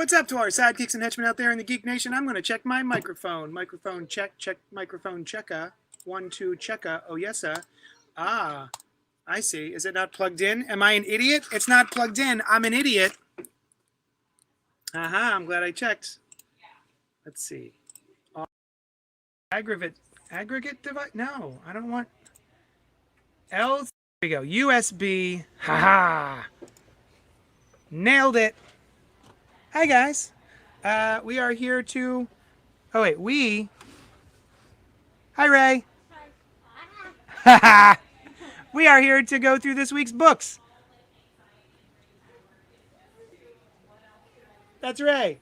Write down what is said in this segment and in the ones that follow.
What's up to our sidekicks and henchmen out there in the Geek Nation? I'm going to check my microphone. Microphone check, check, microphone checka. 1, 2, checka. Oh, yes, Ah, I see. Is it not plugged in? Am I an idiot? It's not plugged in. I'm an idiot. Aha, I'm glad I checked. Let's see. Aggregate device? No, I don't want. L. There we go. USB. Haha. Nailed it. Hi, guys. We are here to... Oh, wait. Hi, Ray. Hi. We are here to go through this week's books. That's Ray.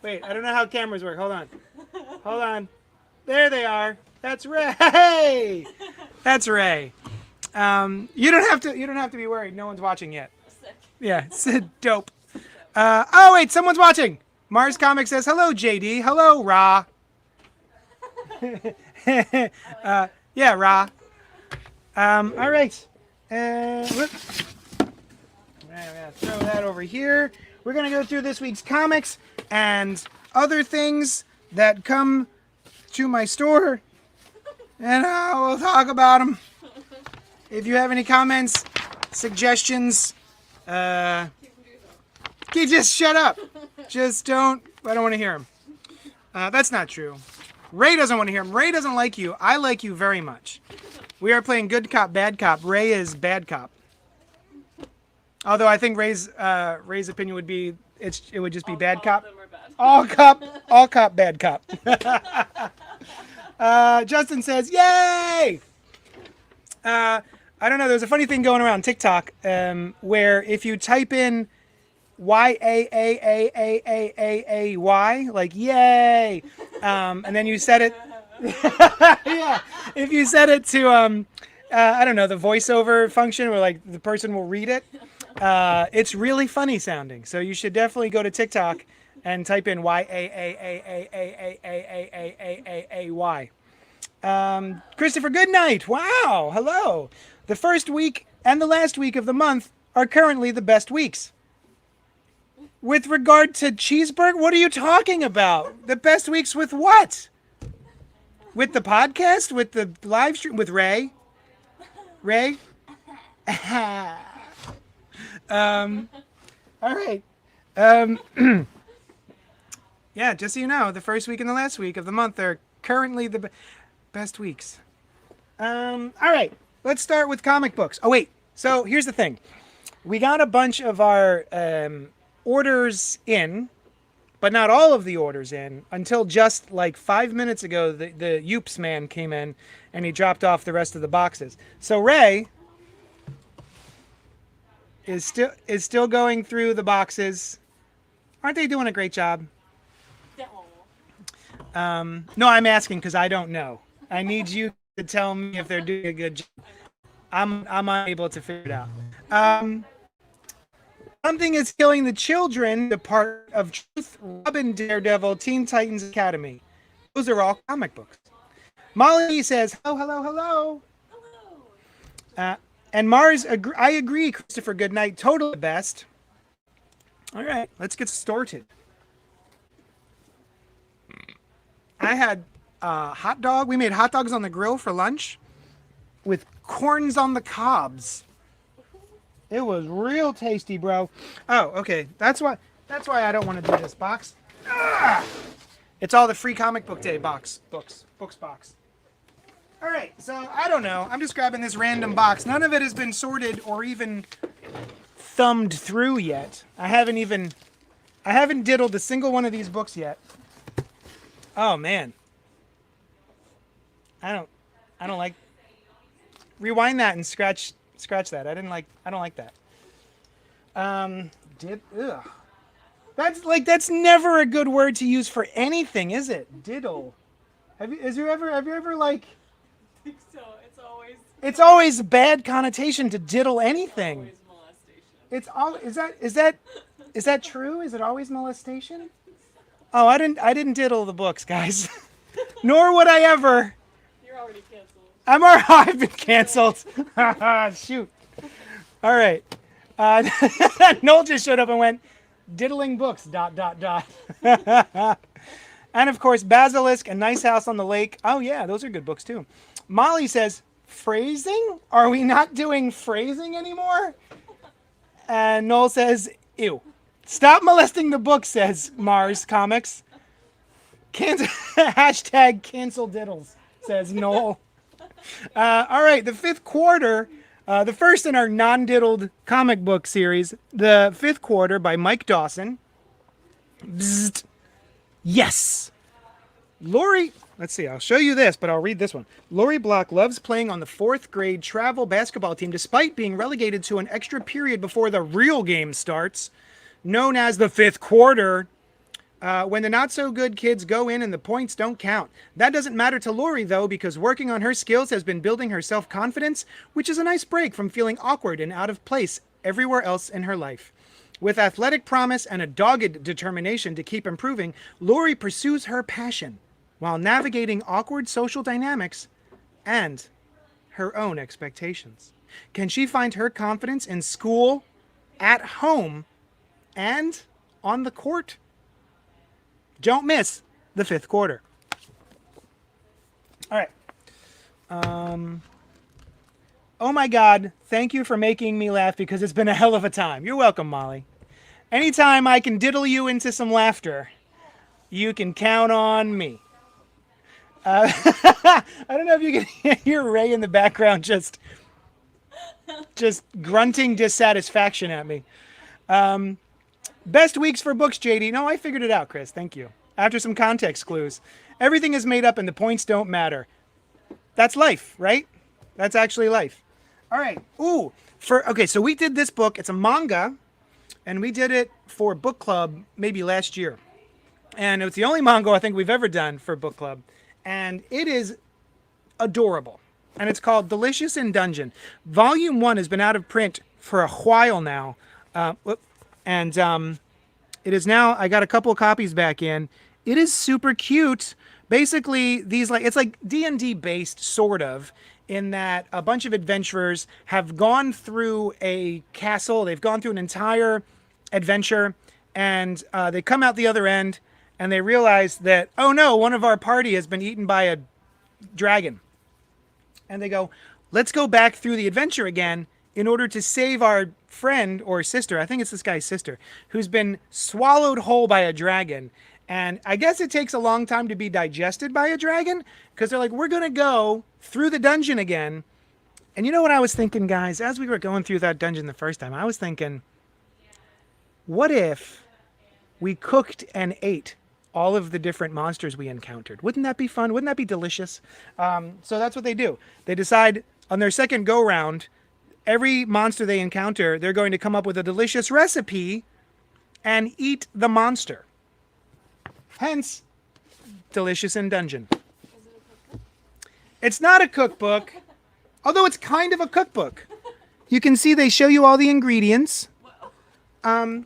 Wait, I don't know how cameras work. Hold on. Hold on. There they are. That's Ray. That's Ray. You don't have to be worried. No one's watching yet. Yeah, it's dope. Oh, wait, someone's watching. Mars Comics says, hello, JD. Hello, Ra. Yeah, Ra. All right. I'm going to throw that over here. We're going to go through this week's comics and other things that come to my store. And we'll talk about them. If you have any comments, suggestions, just shut up. Just don't. I don't want to hear him. That's not true. Ray doesn't want to hear him. Ray doesn't like you. I like you very much. We are playing good cop, bad cop. Ray is bad cop. Although I think Ray's opinion would be it would just be bad cop. All cop, bad cop. Justin says, "Yay!" I don't know. There's a funny thing going around TikTok where if you type in YAAAAAAAY, like yay, and then you set it, yeah. If you set it to I don't know, the voiceover function where like the person will read it, it's really funny sounding. So you should definitely go to TikTok and type in YAAAAAAAAAAY. Christopher Goodnight. Wow. Hello. The first week and the last week of the month are currently the best weeks. With regard to cheeseburger, what are you talking about? The best weeks with what? With the podcast? With the live stream? With Ray? Ray? All right. Yeah, just so you know, the first week and the last week of the month are currently the best weeks. All right. Let's start with comic books. Oh, wait. So here's the thing. We got a bunch of our orders in, but not all of the orders in, until just like 5 minutes ago, the Yoops man came in and he dropped off the rest of the boxes. So Ray is still going through the boxes. Aren't they doing a great job? No, I'm asking because I don't know. I need you to tell me if they're doing a good job. I'm unable to figure it out. Something is Killing the Children, the part of Truth, Robin, Daredevil, Teen Titans Academy. Those are all comic books. Molly says, hello. And Mars, I agree, Christopher Goodnight, totally the best. All right, let's get started. I had hot dog. We made hot dogs on the grill for lunch with corns on the cobs. It was real tasty, bro. Oh, okay. That's why I don't want to do this box. It's all the free comic book day books box. All right, so I don't know. I'm just grabbing this random box. None of it has been sorted or even thumbed through yet. I haven't diddled a single one of these books yet. Oh man. I don't like. Rewind that and scratch that. I don't like that. That's never a good word to use for anything, is it? Diddle. Have you ever like? I think so. It's always a bad connotation to diddle anything. It's always Is molestation. that true? Is it always molestation? Oh, I didn't diddle the books, guys. Nor would I ever. You're already canceled. I've been canceled. Shoot. All right. Noel just showed up and went, Diddling books, ... And of course, Basilisk and Nice House on the Lake. Oh yeah, those are good books too. Molly says, phrasing? Are we not doing phrasing anymore? And Noel says, ew. Stop molesting the book, says Mars Comics. Hashtag cancel diddles, says Noel. All right, the fifth quarter, the first in our non-diddled comic book series, the fifth quarter by Mike Dawson. Bzzzt. Yes. Lori, let's see, I'll show you this, but I'll read this one. Lori Block loves playing on the fourth grade travel basketball team despite being relegated to an extra period before the real game starts, known as the fifth quarter. When the not-so-good kids go in and the points don't count. That doesn't matter to Lori, though, because working on her skills has been building her self-confidence, which is a nice break from feeling awkward and out of place everywhere else in her life. With athletic promise and a dogged determination to keep improving, Lori pursues her passion while navigating awkward social dynamics and her own expectations. Can she find her confidence in school, at home, and on the court? Don't miss the fifth quarter. All right. Oh my God, thank you for making me laugh because it's been a hell of a time. You're welcome, Molly. Anytime I can diddle you into some laughter, you can count on me. I don't know if you can hear Ray in the background just grunting dissatisfaction at me. Best weeks for books, JD. No, I figured it out, Chris. Thank you. After some context clues. Everything is made up and the points don't matter. That's life, right? That's actually life. All right. Ooh. Okay, so we did this book. It's a manga, and we did it for book club maybe last year. And it was the only manga I think we've ever done for book club. And it is adorable. And it's called Delicious in Dungeon. Volume 1 has been out of print for a while now. And it is now, I got a couple of copies back in. It is super cute. Basically, it's like D&D based, sort of, in that a bunch of adventurers have gone through a castle. They've gone through an entire adventure, and they come out the other end, and they realize that, oh no, one of our party has been eaten by a dragon. And they go, let's go back through the adventure again in order to save our friend or sister, I think it's this guy's sister, who's been swallowed whole by a dragon. And I guess it takes a long time to be digested by a dragon, because they're like, we're going to go through the dungeon again. And you know what I was thinking, guys? As we were going through that dungeon the first time, I was thinking, what if we cooked and ate all of the different monsters we encountered? Wouldn't that be fun? Wouldn't that be delicious? So that's what they do. They decide on their second go-round, every monster they encounter, they're going to come up with a delicious recipe and eat the monster. Hence, Delicious in Dungeon. It's not a cookbook, although it's kind of a cookbook. You can see they show you all the ingredients. They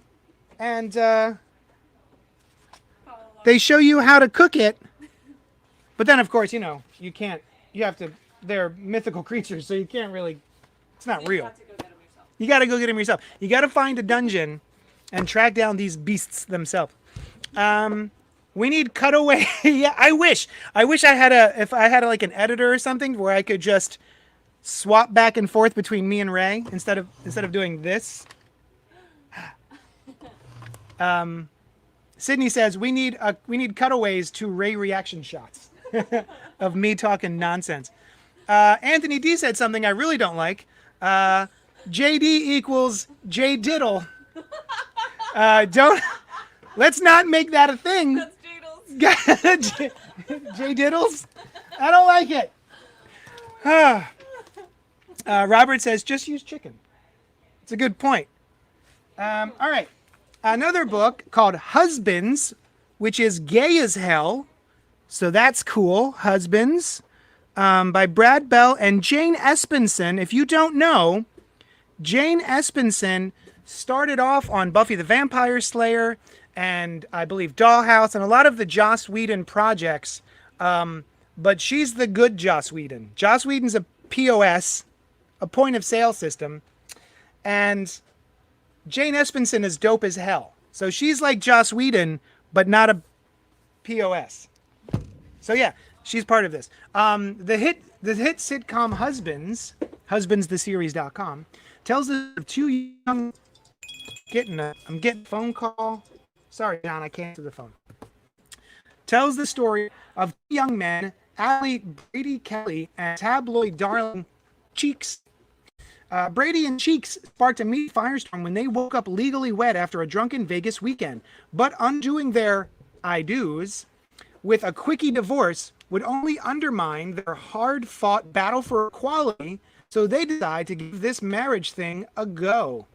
show you how to cook it. But then, of course, you have to, they're mythical creatures, so you can't really, it's not real. You got to go get them yourself. You got to find a dungeon and track down these beasts themselves. We need cutaway. Yeah, I wish I had if I had like an editor or something where I could just swap back and forth between me and Ray instead of doing this. Sydney says we need cutaways to Ray reaction shots of me talking nonsense. Anthony D said something I really don't like. JD equals J Diddle. Let's not make that a thing. That's Jadles. J Diddles? I don't like it. Robert says, just use chicken. It's a good point. All right. Another book called Husbands, which is gay as hell. So that's cool. Husbands, by Brad Bell and Jane Espenson. If you don't know, Jane Espenson started off on Buffy the Vampire Slayer and I believe Dollhouse and a lot of the Joss Whedon projects. But she's the good Joss Whedon. Joss Whedon's a POS, a point of sale system. And Jane Espenson is dope as hell. So she's like Joss Whedon, but not a POS. So yeah, she's part of this. The hit sitcom Husbands, husbandstheseries.com, tells us of two young. I'm getting a phone call. Sorry, John, I can't answer the phone. Tells the story of two young men, Allie Brady Kelly and tabloid darling Cheeks. Brady and Cheeks sparked a meat firestorm when they woke up legally wed after a drunken Vegas weekend. But undoing their I do's with a quickie divorce would only undermine their hard-fought battle for equality, so they decide to give this marriage thing a go.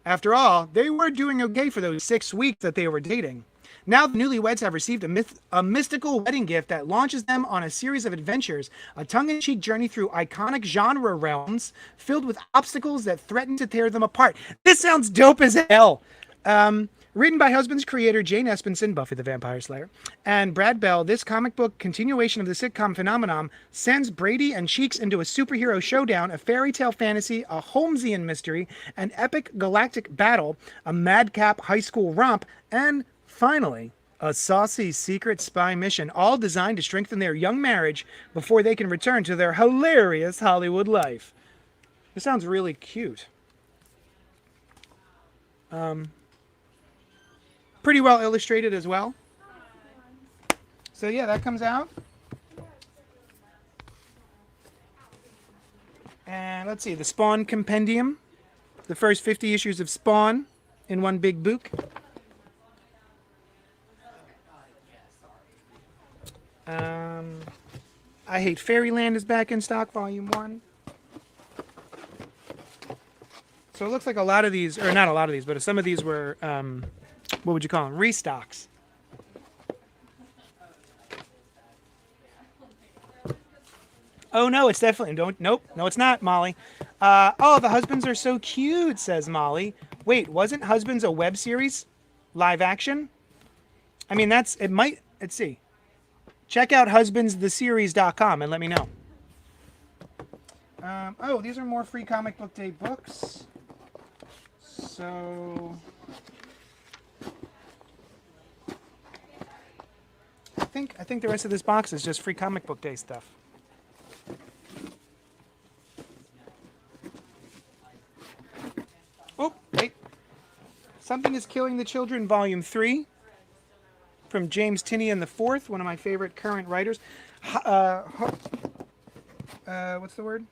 After all, they were doing okay for those 6 weeks that they were dating. Now the newlyweds have received a mystical wedding gift that launches them on a series of adventures, a tongue-in-cheek journey through iconic genre realms filled with obstacles that threaten to tear them apart. This sounds dope as hell. Written by Husbands creator Jane Espenson, Buffy the Vampire Slayer, and Brad Bell, this comic book continuation of the sitcom phenomenon sends Brady and Cheeks into a superhero showdown, a fairy tale fantasy, a Holmesian mystery, an epic galactic battle, a madcap high school romp, and finally, a saucy secret spy mission, all designed to strengthen their young marriage before they can return to their hilarious Hollywood life. This sounds really cute. Pretty well illustrated as well. So yeah, that comes out. And let's see, the Spawn Compendium. The first 50 issues of Spawn in one big book. I Hate Fairyland is back in stock, Volume 1. So it looks like a lot of these, or not a lot of these, but some of these were, what would you call them? Restocks. Oh no, it's definitely, nope, no it's not, Molly. Oh, the Husbands are so cute, says Molly. Wait, wasn't Husbands a web series? Live action? I mean, let's see. Check out husbandstheseries.com and let me know. Oh, these are more free comic book day books. So I think the rest of this box is just free comic book day stuff. Oh, wait. Something is Killing the Children, Volume 3. From James Tinian IV, one of my favorite current writers. What's the word?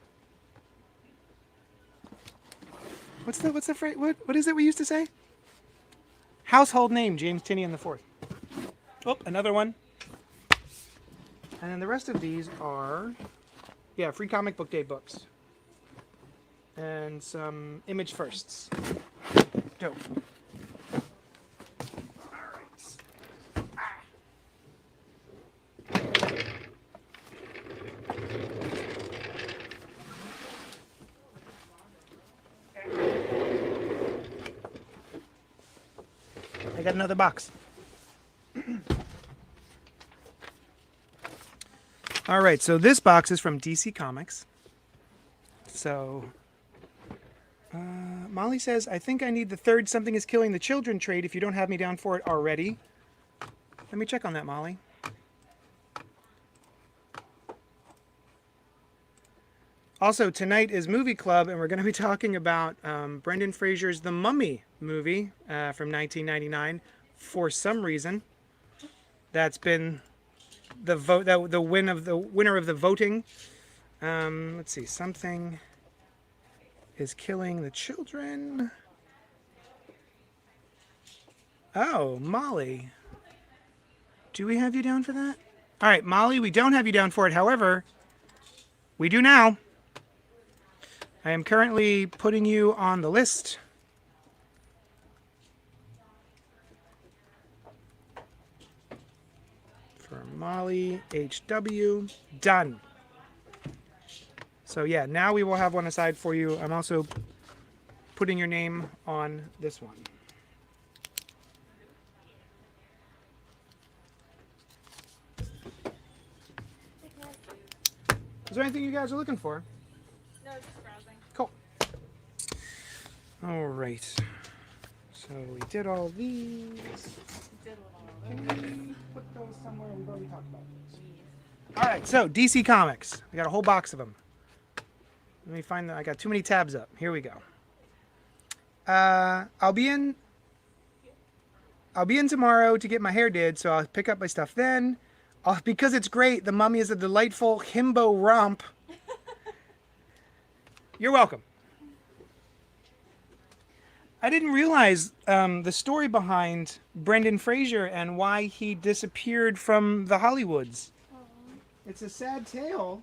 What's the phrase? What is it we used to say? Household name, James Tinian IV. Oh, another one. And then the rest of these are, yeah, free comic book day books. And some Image Firsts. Dope. I got another box. All right, so this box is from DC Comics. So, Molly says, I think I need the third Something is Killing the Children trade if you don't have me down for it already. Let me check on that, Molly. Also, tonight is Movie Club, and we're going to be talking about Brendan Fraser's The Mummy movie from 1999. For some reason, that's been the vote, the winner of the voting. Let's see, Something is Killing the Children. Oh, Molly, do we have you down for that? All right, Molly, we don't have you down for it. However, we do now. I am currently putting you on the list. For Molly HW. Done. So yeah, now we will have one aside for you. I'm also putting your name on this one. Is there anything you guys are looking for? No, just browsing. Cool. All right. So So we did all these. Did Can one of we put those somewhere? We've already talked about those. All right, so DC Comics. We got a whole box of them. Let me find them. I got too many tabs up. Here we go. I'll be in tomorrow to get my hair did, so I'll pick up my stuff then. Because it's great, The Mummy is a delightful himbo romp. You're welcome. I didn't realize the story behind Brendan Fraser and why he disappeared from the Hollywoods. It's a sad tale.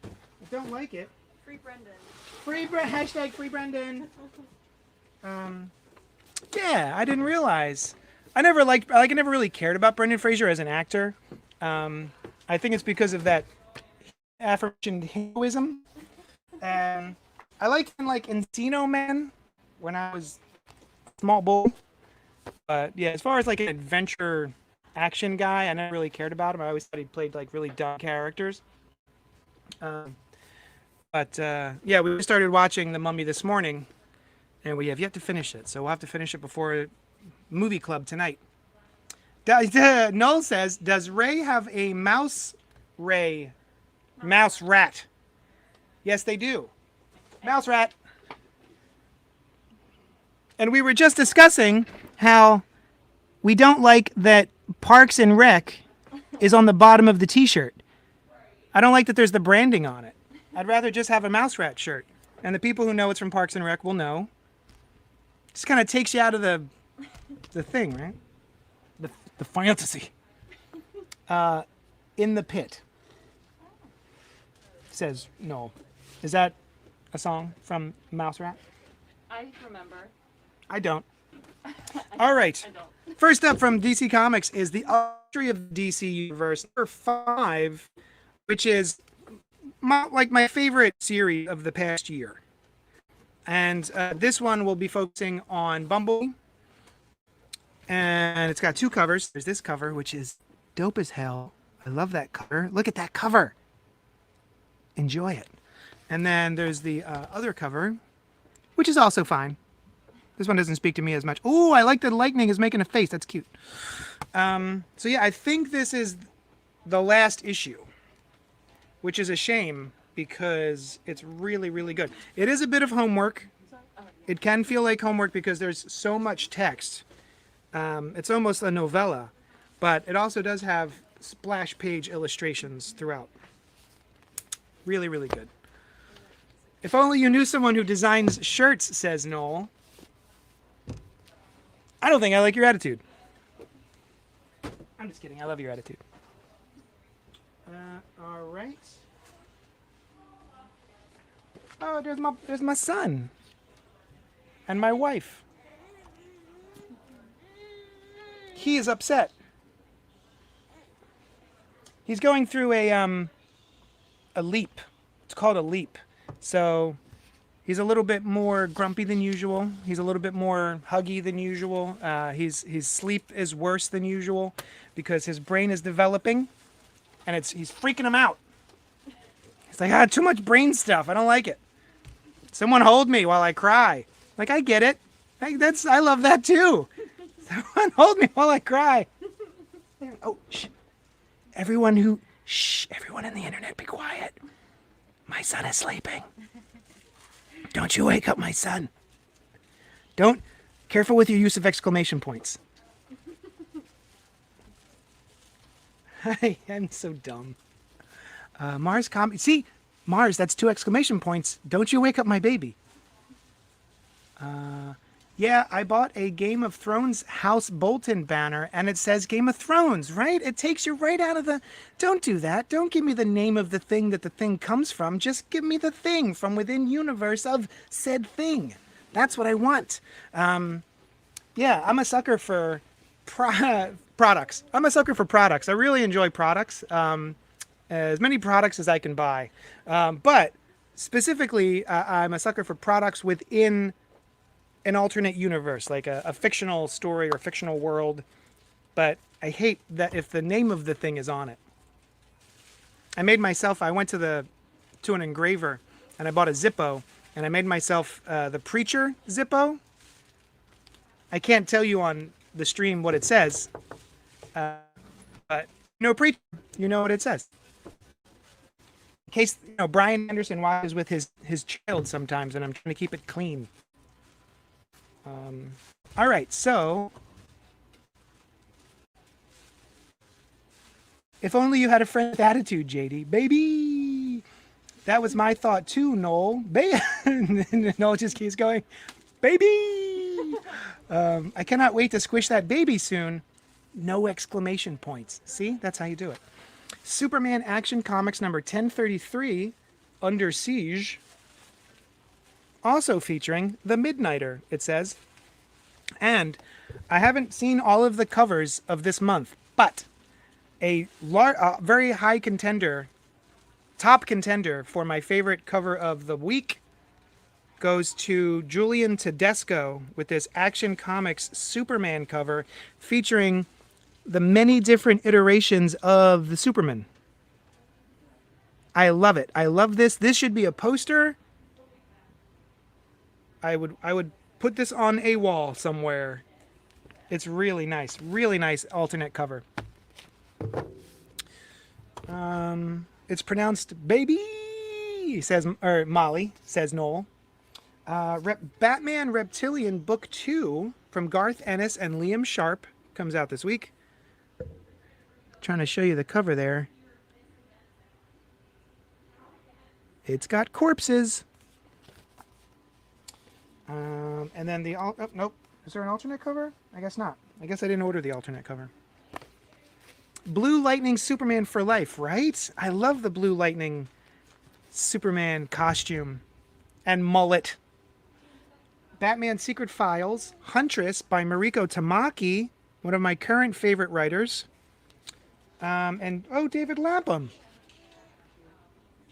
I don't like it. Free Brendan. Hashtag free Brendan. Yeah, I didn't realize. I never really cared about Brendan Fraser as an actor. I think it's because of that aforementioned heroism. And I liked him like Encino Man when I was a small boy. But yeah, as far as like an adventure action guy, I never really cared about him. I always thought he played like really dumb characters. But yeah, we started watching The Mummy this morning, and we have yet to finish it. So we'll have to finish it before movie club tonight. Noel says, does Ray have a mouse rat? Yes, they do. Mouse rat. And we were just discussing how we don't like that Parks and Rec is on the bottom of the t-shirt. I don't like that there's the branding on it. I'd rather just have a mouse rat shirt. And the people who know it's from Parks and Rec will know. Just kind of takes you out of the thing, right? The fantasy. In the Pit. Says no. Is that a song from Mouse Rat? I remember. I don't. All right. I don't. First up from DC Comics is the Audrey of the DC Universe, number 5, which is my favorite series of the past year. And this one will be focusing on Bumblebee. And it's got 2 covers. There's this cover, which is dope as hell. I love that cover. Look at that cover. Enjoy it. And then there's the other cover, which is also fine. This one doesn't speak to me as much. Oh, I like that lightning is making a face. That's cute. So yeah, I think this is the last issue, which is a shame because it's really, really good. It is a bit of homework. It can feel like homework because there's so much text. It's almost a novella, but it also does have splash page illustrations throughout. Really, really good. If only you knew someone who designs shirts, says Noel. I don't think I like your attitude. I'm just kidding. I love your attitude. All right. Oh, there's my son and my wife. He is upset. He's going through a leap. It's called a leap. So he's a little bit more grumpy than usual. He's a little bit more huggy than usual. His sleep is worse than usual because his brain is developing, and he's freaking him out. He's like, too much brain stuff. I don't like it. Someone hold me while I cry. Like, I get it. I love that too. Someone hold me while I cry. Oh, shh. Everyone in the internet, be quiet. My son is sleeping. Don't you wake up my son. Careful with your use of exclamation points. I'm so dumb. See, Mars, that's 2 exclamation points. Don't you wake up my baby. Yeah, I bought a Game of Thrones House Bolton banner, and it says Game of Thrones, right? It takes you right out of the... Don't do that. Don't give me the name of the thing that the thing comes from. Just give me the thing from within universe of said thing. That's what I want. Yeah, I'm a sucker for products. I'm a sucker for products. I really enjoy products. As many products as I can buy. But specifically, I'm a sucker for products within an alternate universe, like a fictional story or fictional world. But I hate that if the name of the thing is on it. I went to an engraver and I bought a Zippo, and I made myself the Preacher Zippo. I can't tell you on the stream what it says, but preacher, you know what it says. In case Brian Anderson watches with his child sometimes, and I'm trying to keep it clean. All right, so if only you had a friend with attitude, JD, baby. That was my thought too, Noel. Noel just keeps going, baby. I cannot wait to squish that baby soon. No exclamation points. See, that's how you do it. Superman Action Comics number 1033, Under Siege. Also featuring the Midnighter, it says. And I haven't seen all of the covers of this month, but a very high contender, top contender for my favorite cover of the week goes to Julian Tedesco with this Action Comics Superman cover featuring the many different iterations of the Superman. I love it. I love this. This should be a poster. I would put this on a wall somewhere. It's really nice. Really nice alternate cover. It's pronounced baby, says, or Molly, says Noel. Batman Reptilian Book 2 from Garth Ennis and Liam Sharp comes out this week. Trying to show you the cover there. It's got corpses. And then nope. Is there an alternate cover? I guess not. I guess I didn't order the alternate cover. Blue Lightning Superman for life, right? I love the Blue Lightning Superman costume and mullet. Batman Secret Files, Huntress by Mariko Tamaki, one of my current favorite writers. And David Lapham's.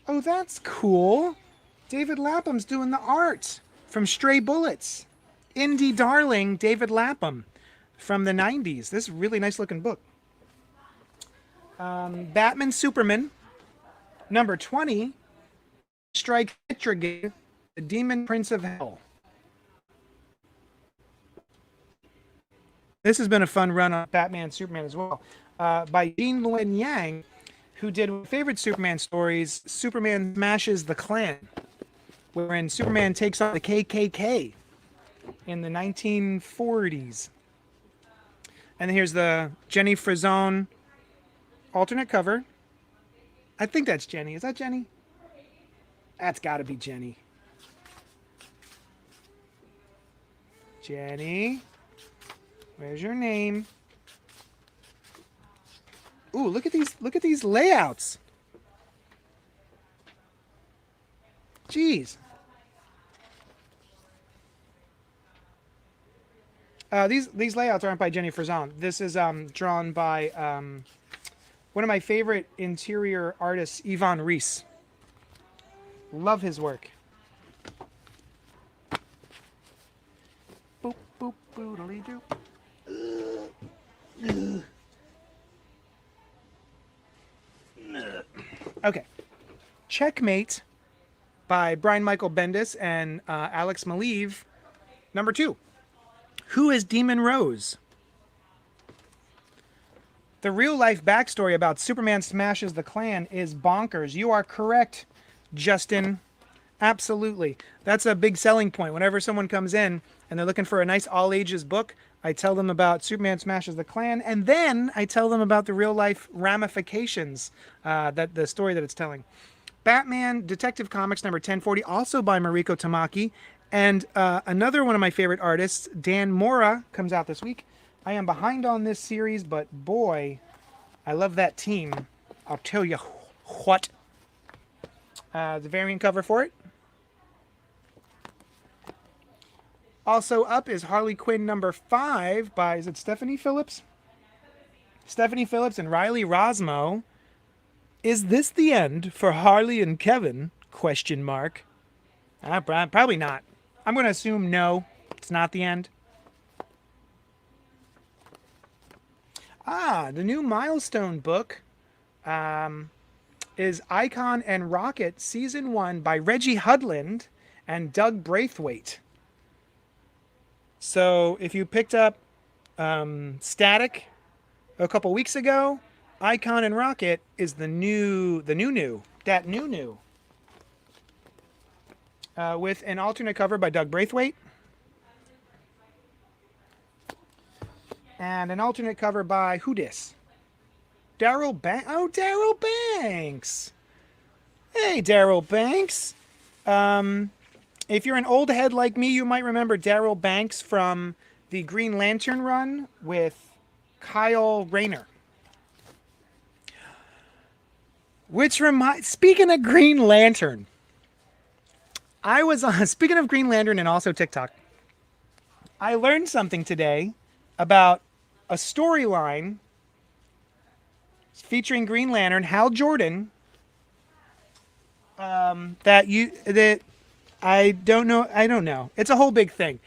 Oh, that's cool. David Lapham's doing the art from Stray Bullets. Indie darling David Lapham from the 90s. This is a really nice looking book. Batman Superman, number 20, Strike Etrogate, the Demon Prince of Hell. This has been a fun run on Batman Superman as well. By Jean Luen Yang, who did one of my favorite Superman stories, Superman Smashes the Klan, wherein Superman takes on the KKK in the 1940s. And here's the Jenny Frison alternate cover. I think that's Jenny. Is that Jenny? That's got to be Jenny. Jenny, where's your name? Ooh, look at these layouts. Jeez. These layouts aren't by Jenny Frison. This is drawn by one of my favorite interior artists, Yvonne Reese. Love his work. Boop, boop, boodly doo. Okay. Checkmate by Brian Michael Bendis and Alex Maleev. Number 2. Who is Demon Rose? The real-life backstory about Superman Smashes the Klan is bonkers. You are correct, Justin. Absolutely. That's a big selling point. Whenever someone comes in and they're looking for a nice all-ages book, I tell them about Superman Smashes the Klan, and then I tell them about the real-life ramifications, that the story that it's telling. Batman Detective Comics number 1040, also by Mariko Tamaki, and another one of my favorite artists, Dan Mora, comes out this week. I am behind on this series, but boy, I love that team. I'll tell you what. The variant cover for it. Also up is Harley Quinn number 5 by, is it Stephanie Phillips? Stephanie Phillips and Riley Rosmo. Is this the end for Harley and Kevin? Question mark. Probably not. I'm going to assume no, it's not the end. The new Milestone book is Icon and Rocket Season 1 by Reggie Hudland and Doug Braithwaite. So if you picked up Static a couple weeks ago, Icon and Rocket is the new, that new. With an alternate cover by Doug Braithwaite. And an alternate cover by who dis? Daryl Banks. Oh, Daryl Banks. Hey, Daryl Banks. If you're an old head like me, you might remember Daryl Banks from the Green Lantern run with Kyle Rayner. Speaking of Green Lantern, I was on, speaking of Green Lantern and also TikTok, I learned something today about a storyline featuring Green Lantern, Hal Jordan, that I don't know. It's a whole big thing.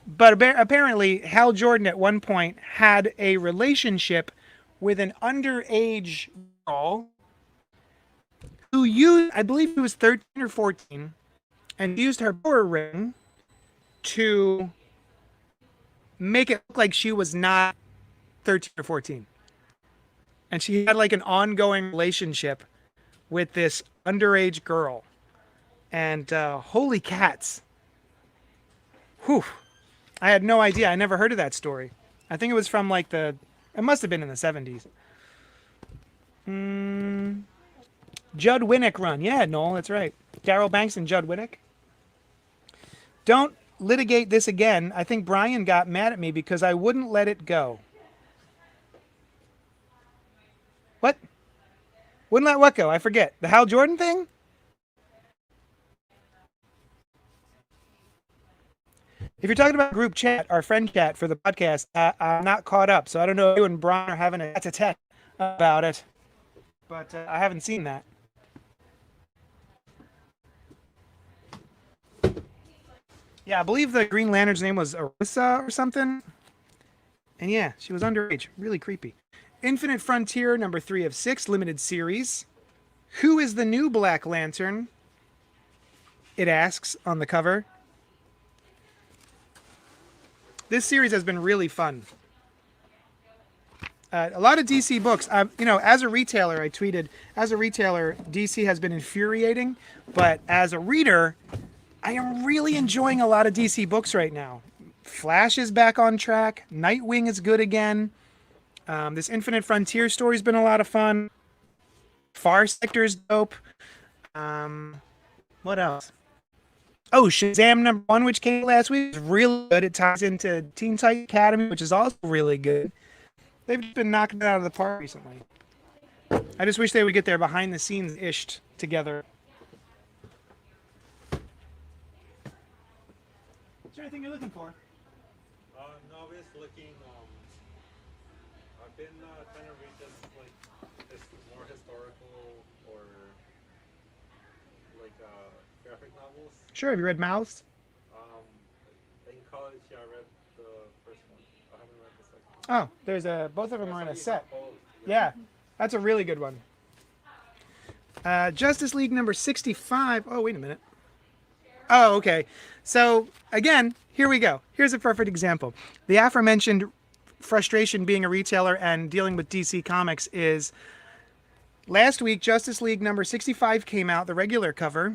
But apparently Hal Jordan at one point had a relationship with an underage girl who used, I believe he was 13 or 14, and used her power ring to make it look like she was not 13 or 14. And she had like an ongoing relationship with this underage girl. And holy cats. Whew. I had no idea. I never heard of that story. I think it was from like it must have been in the 70s. Judd Winnick run. Yeah, Noel, that's right. Daryl Banks and Judd Winnick. Don't litigate this again. I think Brian got mad at me because I wouldn't let it go. What? Wouldn't let what go? I forget. The Hal Jordan thing? If you're talking about group chat, our friend chat for the podcast, I'm not caught up. So I don't know if you and Brian are having a tete-a-tete about it. But I haven't seen that. Yeah, I believe the Green Lantern's name was Arissa or something. And yeah, she was underage. Really creepy. Infinite Frontier, number 3 of 6, limited series. Who is the new Black Lantern? It asks on the cover. This series has been really fun. A lot of DC books. As a retailer, I tweeted, as a retailer, DC has been infuriating. But as a reader, I am really enjoying a lot of DC books right now. Flash is back on track. Nightwing is good again. This Infinite Frontier story's been a lot of fun. Far Sector's dope. What else? Oh, Shazam number 1, which came last week, is really good. It ties into Teen Titan Academy, which is also really good. They've just been knocking it out of the park recently. I just wish they would get their behind-the-scenes-ish together. Is there anything you're looking for? No, I was looking. I've been trying to read just like more historical or like graphic novels. Sure. Have you read Mouths? In college, yeah, I read the first one. I haven't read the second. Oh, both of them are in a set. Yeah, that's a really good one. Justice League number 65. Oh, wait a minute. Oh, okay. So, again, here we go. Here's a perfect example. The aforementioned frustration being a retailer and dealing with DC Comics is last week, Justice League number 65 came out, the regular cover,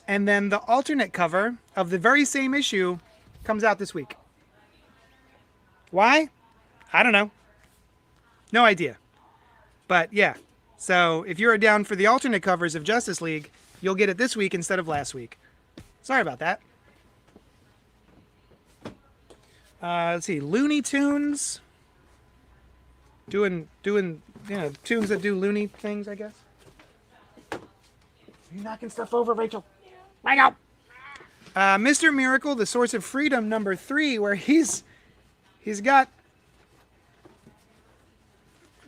and then the alternate cover of the very same issue comes out this week. Why? I don't know. No idea. But yeah, so if you're down for the alternate covers of Justice League, you'll get it this week instead of last week. Sorry about that. Let's see, Looney Tunes. Doing tunes that do loony things, I guess. Are you knocking stuff over, Rachel? Bang out. Mr. Miracle, The Source of Freedom, number 3, where he's got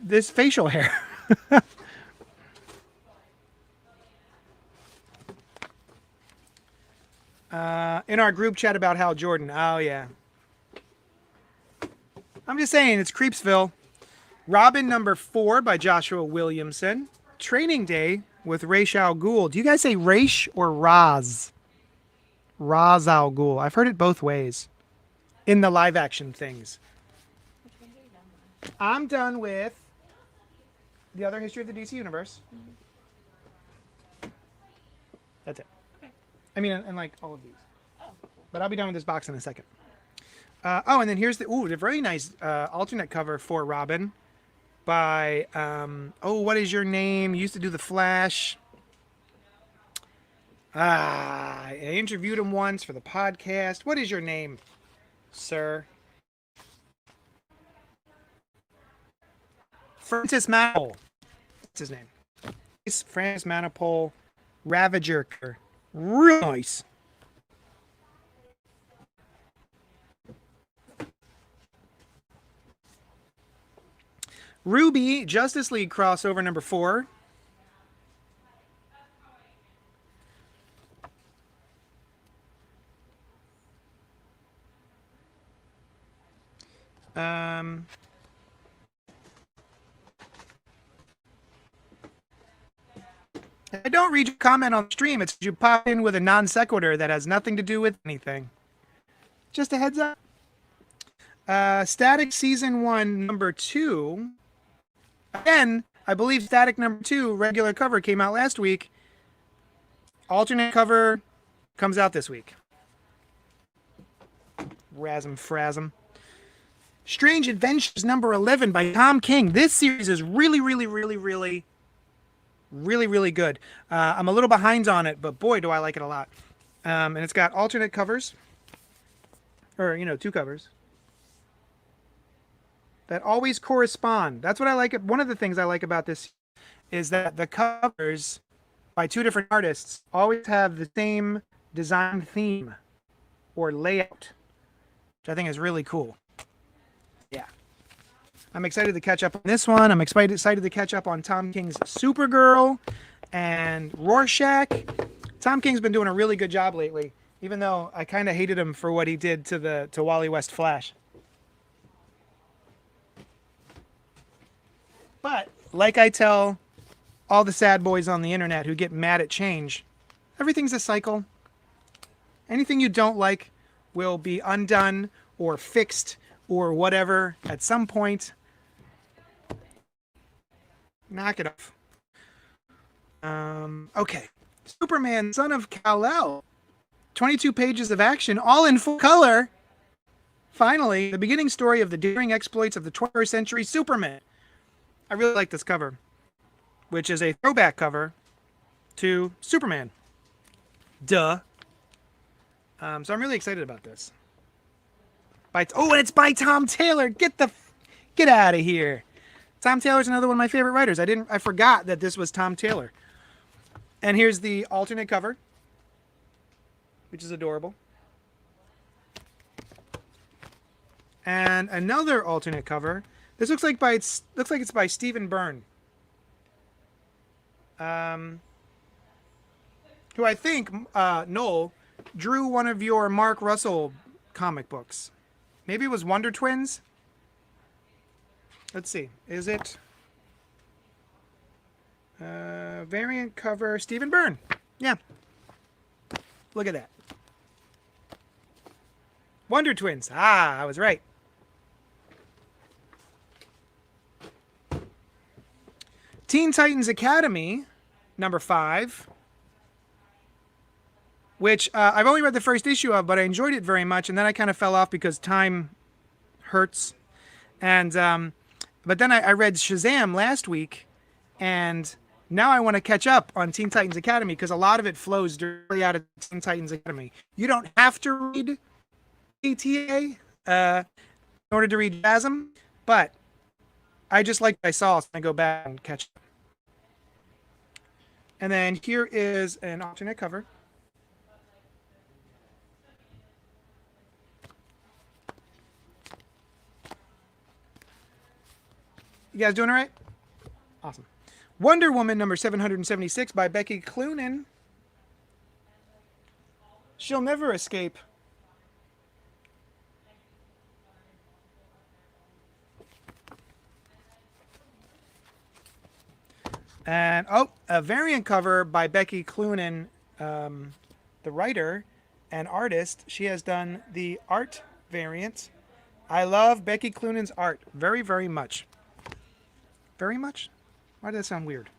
this facial hair. In our group chat about Hal Jordan. Oh, yeah. I'm just saying, it's Creepsville. Robin number 4 by Joshua Williamson. Training Day with Ra's al Ghul. Do you guys say Raish or Raz? Raz al Ghul. I've heard it both ways. in the live action things. Which ones are you done with? I'm done with the other history of the DC universe. That's it. Okay. I mean, and like all of these. Oh, cool. But I'll be done with this box in a second. Oh, and then here's the very nice alternate cover for Robin by what is your name? You used to do the Flash. I interviewed him once for the podcast. What is your name, sir? Francis Manapul. What's his name? It's Francis Manapul, Ravager. Real nice. Ruby, Justice League crossover number 4. I don't read your comment on stream. It's you pop in with a non sequitur that has nothing to do with anything. Just a heads up. Static Season 1, number 2. Again, I believe Static number 2, regular cover, came out last week. Alternate cover comes out this week. Rasm Frasm. Strange Adventures number 11 by Tom King. This series is really good. I'm a little behind on it, but boy, do I like it a lot. And it's got alternate covers. Or, 2 covers. That always correspond. That's what I like. One of the things I like about this is that the covers by 2 different artists always have the same design theme or layout, which I think is really cool. Yeah. I'm excited to catch up on this one. I'm excited to catch up on Tom King's Supergirl and Rorschach. Tom King's been doing a really good job lately, even though I kind of hated him for what he did to Wally West Flash. But, like I tell all the sad boys on the internet who get mad at change, everything's a cycle. Anything you don't like will be undone or fixed or whatever at some point. Knock it off. Okay. Superman, Son of Kal-El. 22 pages of action, all in full color. Finally, the beginning story of the daring exploits of the 21st century Superman. I really like this cover, which is a throwback cover to Superman. Duh. So I'm really excited about this. And it's by Tom Taylor. Get out of here. Tom Taylor's another one of my favorite writers. I forgot that this was Tom Taylor. And here's the alternate cover, which is adorable. And another alternate cover. This looks like it's by Stephen Byrne, who I think Noel drew one of your Mark Russell comic books. Maybe it was Wonder Twins. Let's see. Is it variant cover Stephen Byrne? Yeah. Look at that. Wonder Twins. I was right. Teen Titans Academy, number 5, which I've only read the first issue of, but I enjoyed it very much, and then I kind of fell off because time hurts. And but then I read Shazam last week, and now I want to catch up on Teen Titans Academy because a lot of it flows directly out of Teen Titans Academy. You don't have to read ATA in order to read Shazam, but I just like what I saw, so I go back and catch up. And then here is an alternate cover. You guys doing all right? Awesome. Wonder Woman number 776 by Becky Cloonan. She'll never escape. And, a variant cover by Becky Cloonan, the writer and artist. She has done the art variant. I love Becky Cloonan's art very, very much. Very much? Why does that sound weird?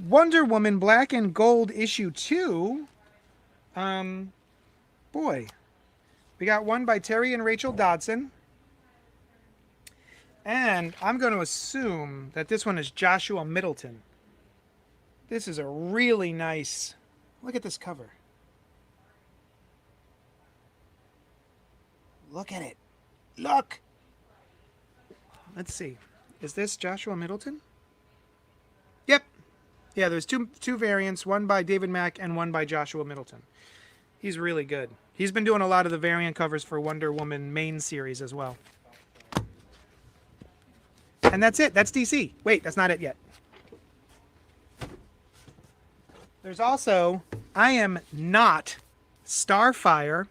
Wonder Woman Black and Gold issue 2. Boy. We got one by Terry and Rachel Dodson. And I'm going to assume that this one is Joshua Middleton. This is a really nice... Look at this cover. Look at it. Look! Let's see. Is this Joshua Middleton? Yep. Yeah, there's two variants, one by David Mack and one by Joshua Middleton. He's really good. He's been doing a lot of the variant covers for Wonder Woman main series as well. And that's it. That's DC. Wait, that's not it yet. There's also I Am Not Starfire,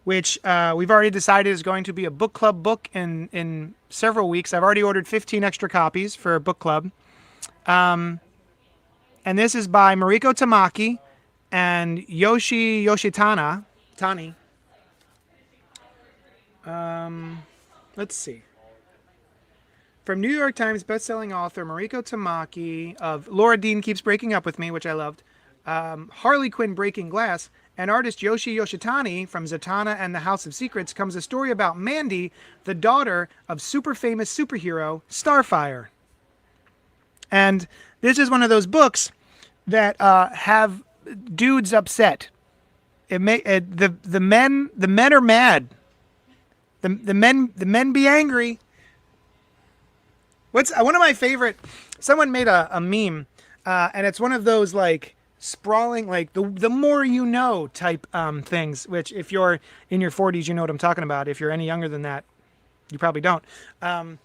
which we've already decided is going to be a book club book in several weeks. I've already ordered 15 extra copies for a book club. And this is by Mariko Tamaki and Yoshitani. Let's see. From New York Times bestselling author Mariko Tamaki of Laura Dean Keeps Breaking Up With Me, which I loved, Harley Quinn Breaking Glass, and artist Yoshitani from Zatanna and the House of Secrets comes a story about Mandy, the daughter of super famous superhero Starfire. And this is one of those books that have dudes upset. The men are mad. The men be angry. What's one of my favorite? Someone made a meme, and it's one of those like sprawling, like the more you know type things. Which if you're in your 40s, you know what I'm talking about. If you're any younger than that, you probably don't. And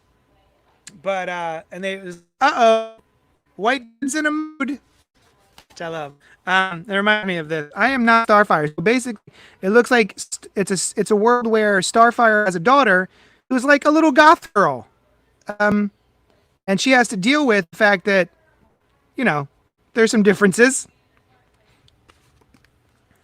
they white dudes in a mood, which I love. It reminds me of this. I Am Not Starfire. So basically, it looks like it's a world where Starfire has a daughter who's like a little goth girl. And she has to deal with the fact that, you know, there's some differences.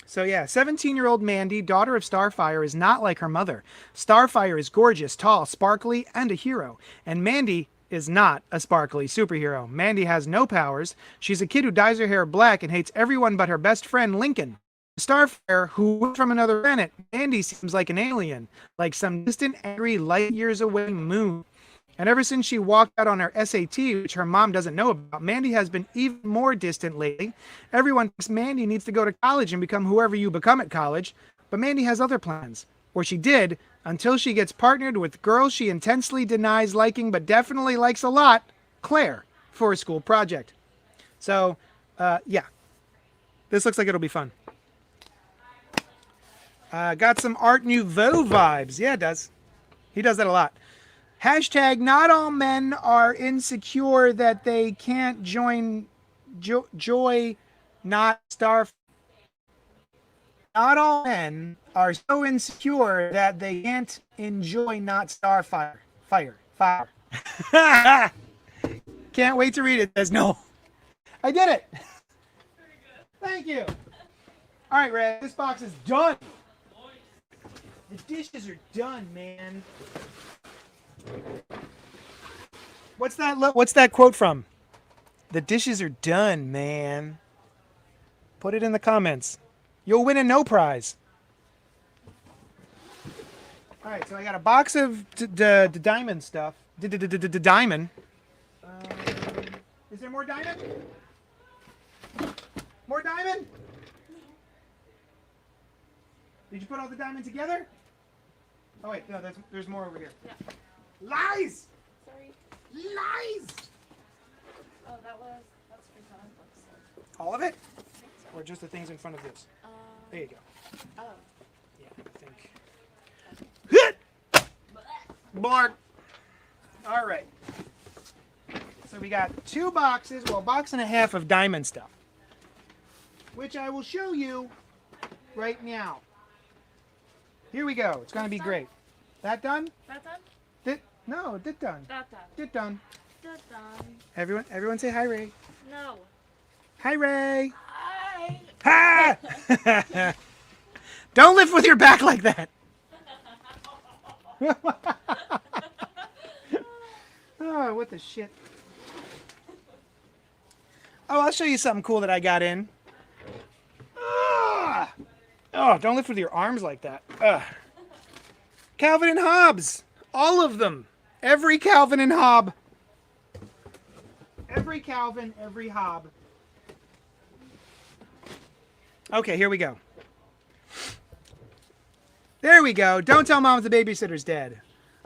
So yeah, 17-year-old Mandy, daughter of Starfire, is not like her mother. Starfire is gorgeous, tall, sparkly, and a hero. And Mandy is not a sparkly superhero. Mandy has no powers. She's a kid who dyes her hair black and hates everyone but her best friend, Lincoln. Starfire, who is from another planet, Mandy seems like an alien, like some distant, angry, light years away moon. And ever since she walked out on her SAT, which her mom doesn't know about, Mandy has been even more distant lately. Everyone thinks Mandy needs to go to college and become whoever you become at college, but Mandy has other plans. Or she did, until she gets partnered with girl she intensely denies liking but definitely likes a lot, Claire, for a school project. So, yeah. This looks like it'll be fun. Got some Art Nouveau vibes. Yeah, it does. He does that a lot. Hashtag not all men are insecure that they can't join joy not star. Not all men are so insecure that they can't enjoy not Starfire. Fire. Can't wait to read it. There's no. I did it. Thank you. All right, Red. This box is done. The dishes are done, man. What's that quote from? The dishes are done, man. Put it in the comments. You'll win a no prize. All right, so I got a box of the diamond stuff. Diamond. Is there more diamond? More diamond? Did you put all the diamond together? Oh wait, no, there's more over here. Yeah. Lies! Sorry. Lies! Oh, that's for comic books. All of it? Or just the things in front of this? There you go. Oh. Yeah, I think. Bark. All right. So we got 2 boxes, well, a box and a half of diamond stuff, which I will show you right now. Here we go. It's going to be great. That done? That done? No, did done. That done. Did done. That done. Everyone say hi, Ray. No. Hi, Ray. Hi. Ha! Don't lift with your back like that. Oh, what the shit. Oh, I'll show you something cool that I got in. Ah! Oh, don't lift with your arms like that. Ugh. Calvin and Hobbes. All of them. Every Calvin and Hobbes. Every Calvin, every Hobbes. Okay, here we go. There we go. Don't tell Mom the babysitter's dead.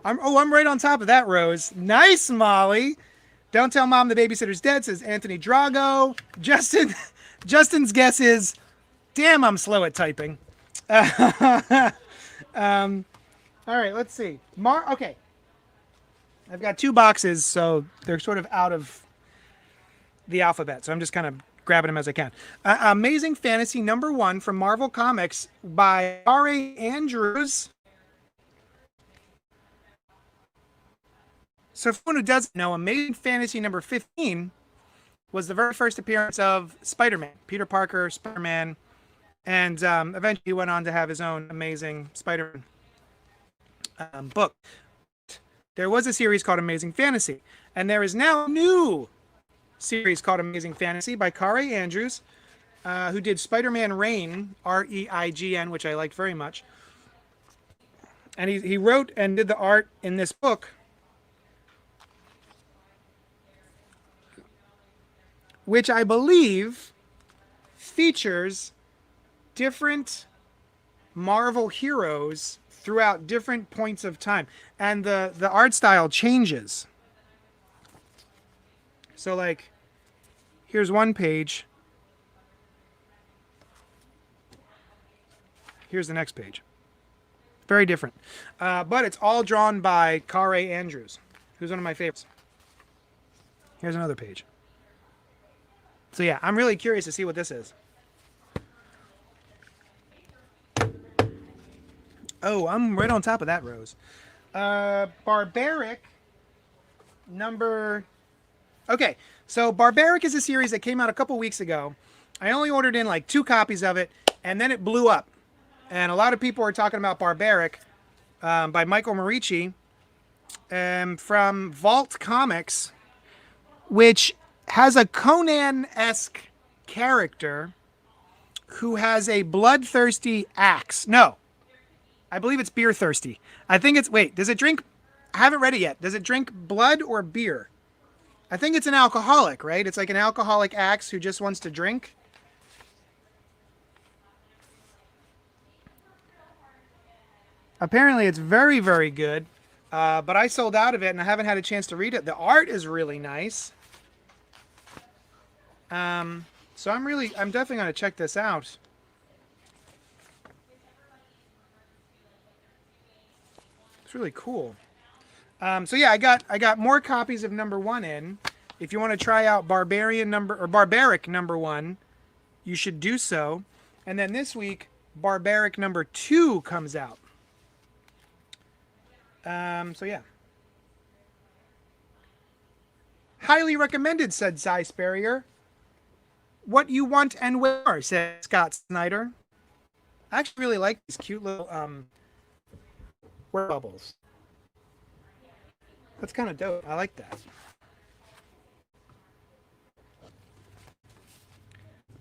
I'm right on top of that, Rose. Nice, Molly. Don't tell Mom the babysitter's dead, says Anthony Drago. Justin's guess is, damn, I'm slow at typing. All right, let's see. Okay. I've got 2 boxes, so they're sort of out of the alphabet, so I'm just kind of grabbing them as I can. Amazing Fantasy #1 from Marvel Comics by R.A. Andrews. So for anyone who doesn't know, Amazing Fantasy #15 was the very first appearance of Spider-Man, Peter Parker, Spider-Man, and eventually he went on to have his own Amazing Spider-Man book. There was a series called Amazing Fantasy, and there is now a new series called Amazing Fantasy by R.A. Andrews, who did Spider-Man Reign, R-E-I-G-N, which I liked very much. And he wrote and did the art in this book, which I believe features different Marvel heroes throughout different points of time. And the art style changes. So, like, here's one page. Here's the next page. Very different. But it's all drawn by R.A. Andrews, who's one of my favorites. Here's another page. So yeah, I'm really curious to see what this is. Oh, I'm right on top of that, Rose. Barbaric number... Okay, so Barbaric is a series that came out a couple weeks ago. I only ordered in like 2 copies of it, and then it blew up. And a lot of people are talking about Barbaric by Michael Morici from Vault Comics, which has a Conan-esque character who has a bloodthirsty axe. No, I believe it's beer thirsty. I think it's, wait, does it drink, I haven't read it yet. Does it drink blood or beer? I think it's an alcoholic, right? It's like an alcoholic axe who just wants to drink. Apparently it's very, very good. But I sold out of it and I haven't had a chance to read it. The art is really nice. So I'm definitely going to check this out. It's really cool. So yeah, I got more copies of #1 in. If you want to try out Barbaric #1, you should do so. And then this week, Barbaric #2 comes out. So yeah. Highly recommended, said Cy Sperrier. What you want and where, said Scott Snyder. I actually really like these cute little word bubbles. That's kind of dope. I like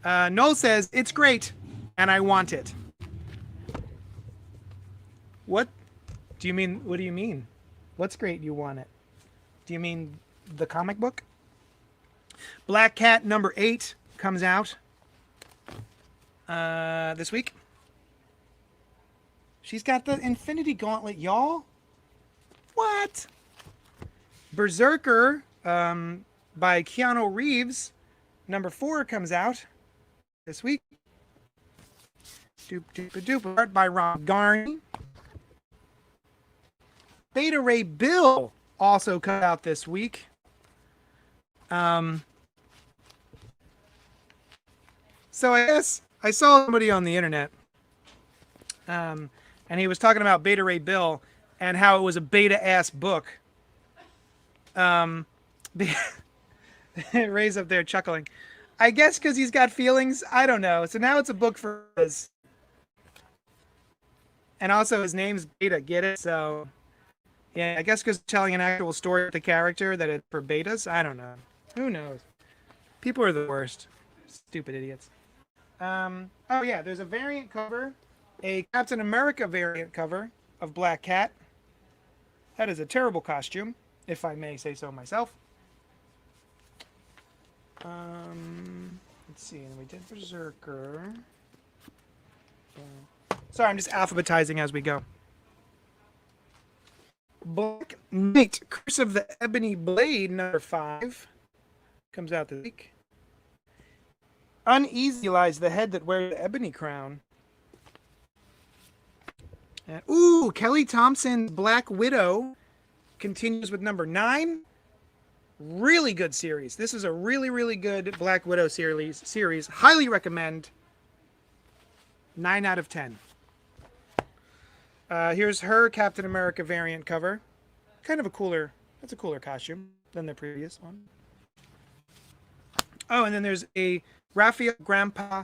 that. Noel says, it's great, and I want it. What do you mean? What do you mean? What's great, you want it? Do you mean the comic book? Black Cat #8 comes out this week. She's got the Infinity Gauntlet, y'all. What? Berserker by Keanu Reeves #4 comes out this week. Doop art by Ron Garney. Beta Ray Bill also comes out this week. So I guess I saw somebody on the internet, and he was talking about Beta Ray Bill and how it was a beta-ass book. Ray's up there chuckling. I guess because he's got feelings. I don't know. So now it's a book for us. And also his name's Beta. Get it? So Yeah, I guess because telling an actual story with the character that it for betas. I don't know. Who knows? People are the worst. Stupid idiots. Oh yeah, there's a variant cover, a Captain America variant cover of Black Cat. That is a terrible costume, if I may say so myself. Let's see, and we did Berserker. Sorry, I'm just alphabetizing as we go. Black Knight, Curse of the Ebony Blade, number 5. Comes out this week. Uneasy Lies the Head That Wears the Ebony Crown. And, ooh, Kelly Thompson's Black Widow continues with number 9. Really good series. This is a really, really good Black Widow series. Highly recommend. 9 out of 10. Here's her Captain America variant cover. Kind of a cooler, that's a cooler costume than the previous one. Oh, and then there's a Raphael Grandpa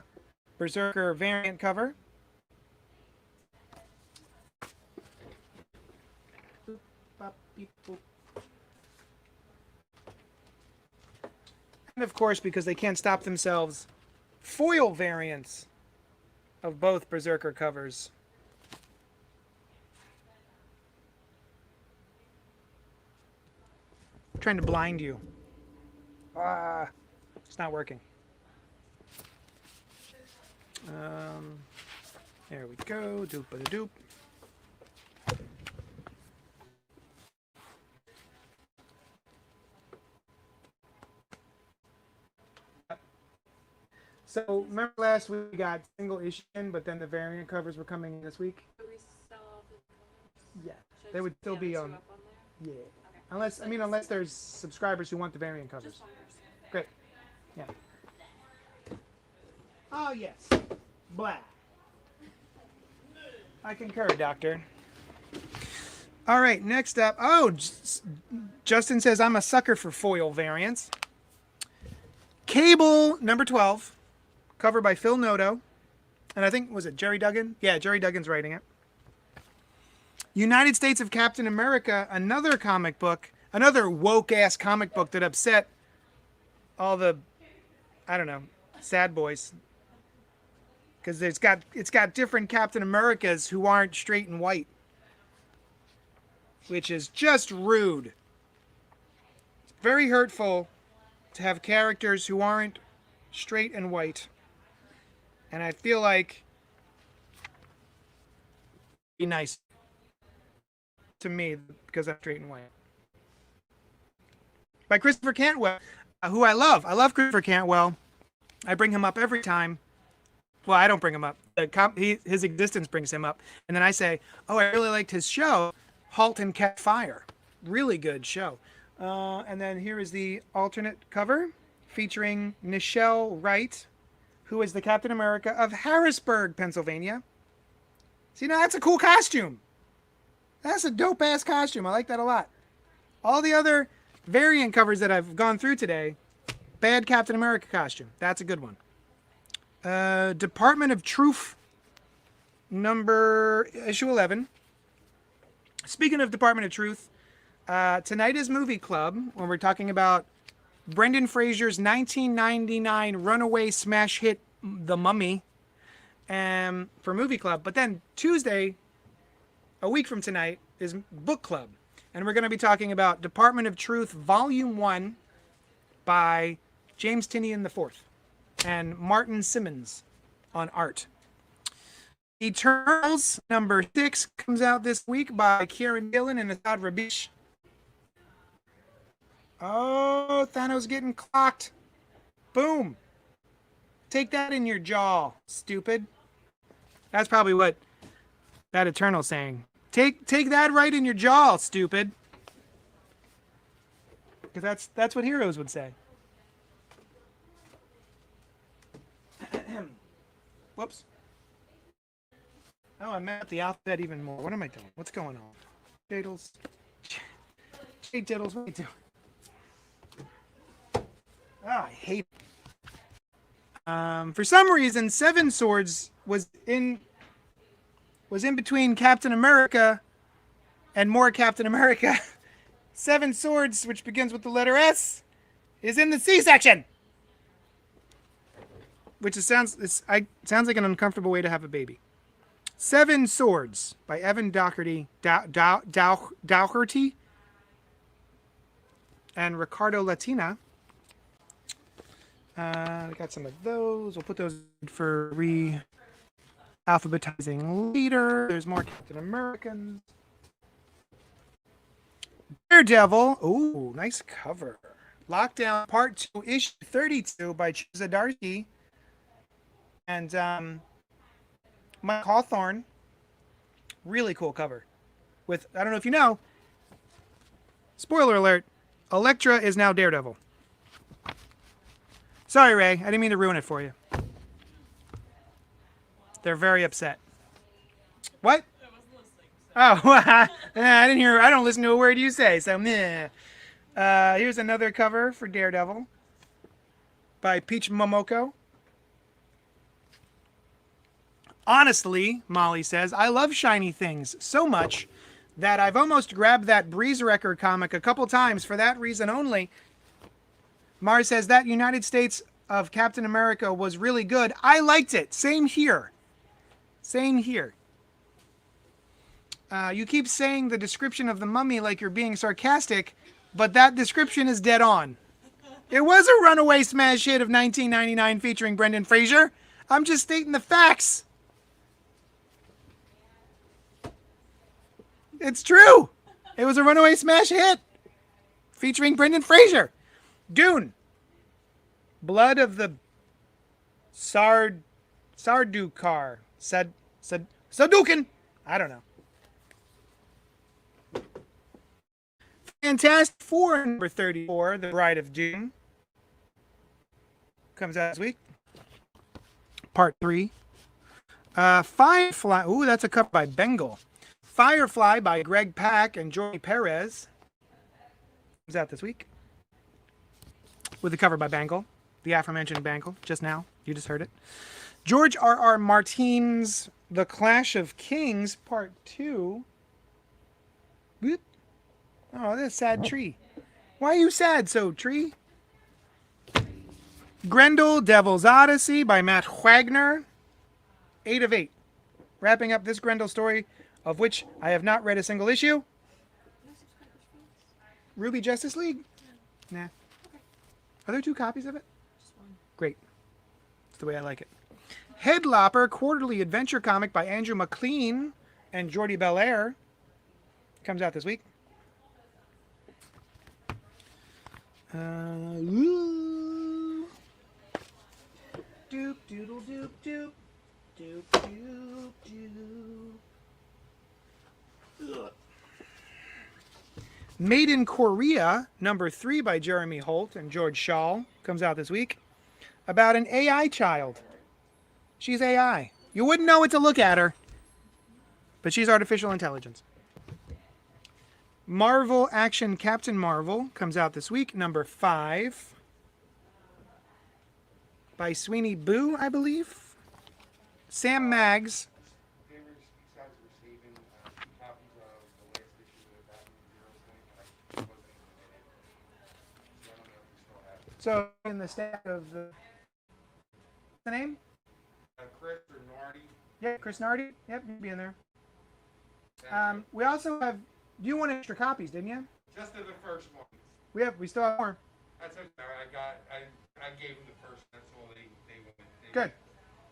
Berserker variant cover. And of course, because they can't stop themselves, foil variants of both Berserker covers. I'm trying to blind you. It's not working. There we go. Doop-a-doop. So remember last week we got single issue in, but then the variant covers were coming in this week. Yeah, they would still be on. Yeah, unless unless there's subscribers who want the variant covers. Great. Yeah. Oh yes, black. I concur, Doctor. All right, next up. Oh, Justin says I'm a sucker for foil variants. Cable number 12. Cover by Phil Noto. And I think, was it Jerry Duggan? Yeah, Jerry Duggan's writing it. United States of Captain America, another comic book, another woke-ass comic book that upset all the, I don't know, sad boys. Because it's got different Captain Americas who aren't straight and white. Which is just rude. It's very hurtful to have characters who aren't straight and white. And I feel like be nice to me because I'm straight and white. By Christopher Cantwell, who I love. I love Christopher Cantwell. I bring him up every time. Well, I don't bring him up. His existence brings him up. And then I say, oh, I really liked his show, Halt and Catch Fire. Really good show. And then here is the alternate cover featuring Nichelle Wright, who is the Captain America of Harrisburg, Pennsylvania. See, now that's a cool costume. That's a dope-ass costume. I like that a lot. All the other variant covers that I've gone through today, bad Captain America costume. That's a good one. Department of Truth, issue 11. Speaking of Department of Truth, tonight is Movie Club, when we're talking about Brendan Fraser's 1999 runaway smash hit, The Mummy, for Movie Club. But then Tuesday, a week from tonight, is Book Club. And we're going to be talking about Department of Truth, Volume 1 by James Tynion IV and Martin Simmons on art. Eternals, number 6, comes out this week by Kieran Gillen and Asad Rabish. Oh, Thanos getting clocked. Boom. Take that in your jaw, stupid. That's probably what that Eternal's saying. Take that right in your jaw, stupid. Because that's what heroes would say. Whoops. Oh, I meant the alphabet even more. What am I doing? What's going on? Diddles. Hey, Diddles, what are you doing? Oh, I hate it. For some reason, Seven Swords was in between Captain America and more Captain America. Seven Swords, which begins with the letter S, is in the C section. Which sounds like an uncomfortable way to have a baby. Seven Swords by Evan Dougherty and Ricardo Latina. We got some of those. We'll put those for re-alphabetizing later. There's more Captain Americans. Daredevil. Ooh, nice cover. Lockdown Part 2, Issue 32 by Chusa Darcy. And Mike Hawthorne. Really cool cover. With, I don't know if you know, spoiler alert, Elektra is now Daredevil. Sorry, Ray. I didn't mean to ruin it for you. They're very upset. What? Oh, I didn't hear. I don't listen to a word you say, so meh. Here's another cover for Daredevil by Peach Momoko. Honestly, Molly says, I love shiny things so much that I've almost grabbed that Breeze Record comic a couple times for that reason only. Mars says, that United States of Captain America was really good. I liked it. Same here. Same here. You keep saying the description of the mummy like you're being sarcastic, but that description is dead on. It was a runaway smash hit of 1999 featuring Brendan Fraser. I'm just stating the facts. It's true. It was a runaway smash hit featuring Brendan Fraser. Dune. Blood of the Sardukar. Sadukin. I don't know. Fantastic Four number 34, The Bride of Doom. Comes out this week. Part 3. Firefly. Ooh, that's a cover by Bengal. Firefly by Greg Pak and Joey Perez. Comes out this week. With the cover by Bangle. The aforementioned Bangle. Just now. You just heard it. George R.R. Martin's The Clash of Kings, Part 2. Whoop. Oh, that's a sad tree. Why are you sad, so tree? Grendel, Devil's Odyssey by Matt Wagner. 8 of 8. Wrapping up this Grendel story, of which I have not read a single issue. Ruby Justice League? Nah. Are there 2 copies of it? Great. That's the way I like it. Headlopper, quarterly adventure comic by Andrew McLean and Jordi Belair. Comes out this week. Doop doodle doop doop. Doop doop doop. Made in Korea, number 3 by Jeremy Holt and George Shaw. Comes out this week. About an AI child. She's AI. You wouldn't know it to look at her. But she's artificial intelligence. Marvel Action Captain Marvel comes out this week, number 5. By Sweeney Boo, I believe. Sam Maggs. So, in the stack of the name? Chris Nardi. Yeah, Chris Nardi. Yep, you'd be in there. We also have. You want extra copies, didn't you? Just of the first one. We still have more. That's okay. I gave him the first. That's all they wanted. Good.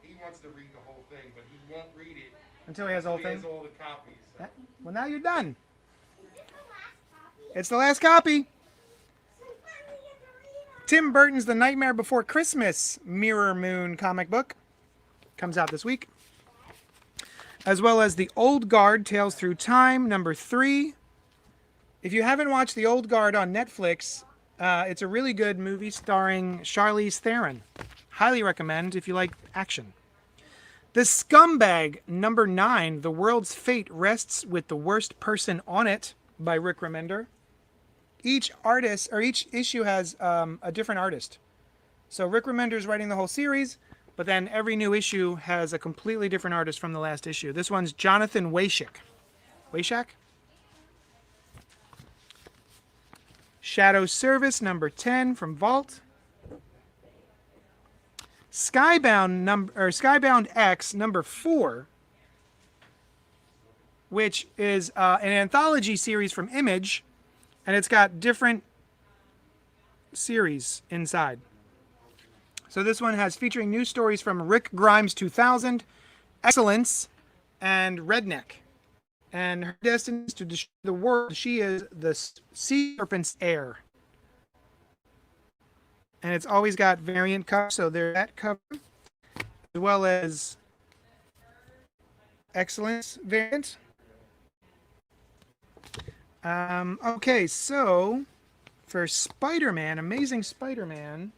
He wants to read the whole thing, but he won't read it until he has the whole he thing. Has all the copies. So. Well, now you're done. It's the last copy. Tim Burton's The Nightmare Before Christmas Mirror Moon comic book comes out this week. As well as The Old Guard, Tales Through Time, number 3. If you haven't watched The Old Guard on Netflix, it's a really good movie starring Charlize Theron. Highly recommend if you like action. The Scumbag, number 9, The World's Fate Rests with the Worst Person on It by Rick Remender. Each issue has a different artist. So Rick Remender's writing the whole series, but then every new issue has a completely different artist from the last issue. This one's Jonathan Wayshak. Wayshak? Shadow Service number 10 from Vault. Skybound X number 4, which is an anthology series from Image, and it's got different series inside. So this one has featuring news stories from Rick Grimes 2000, Excellence, and Redneck. And her destiny is to destroy the world. She is the sea serpent's heir. And it's always got variant cover, so there's that cover, as well as Excellence variant. Okay, so for Spider-Man, Amazing Spider-Man,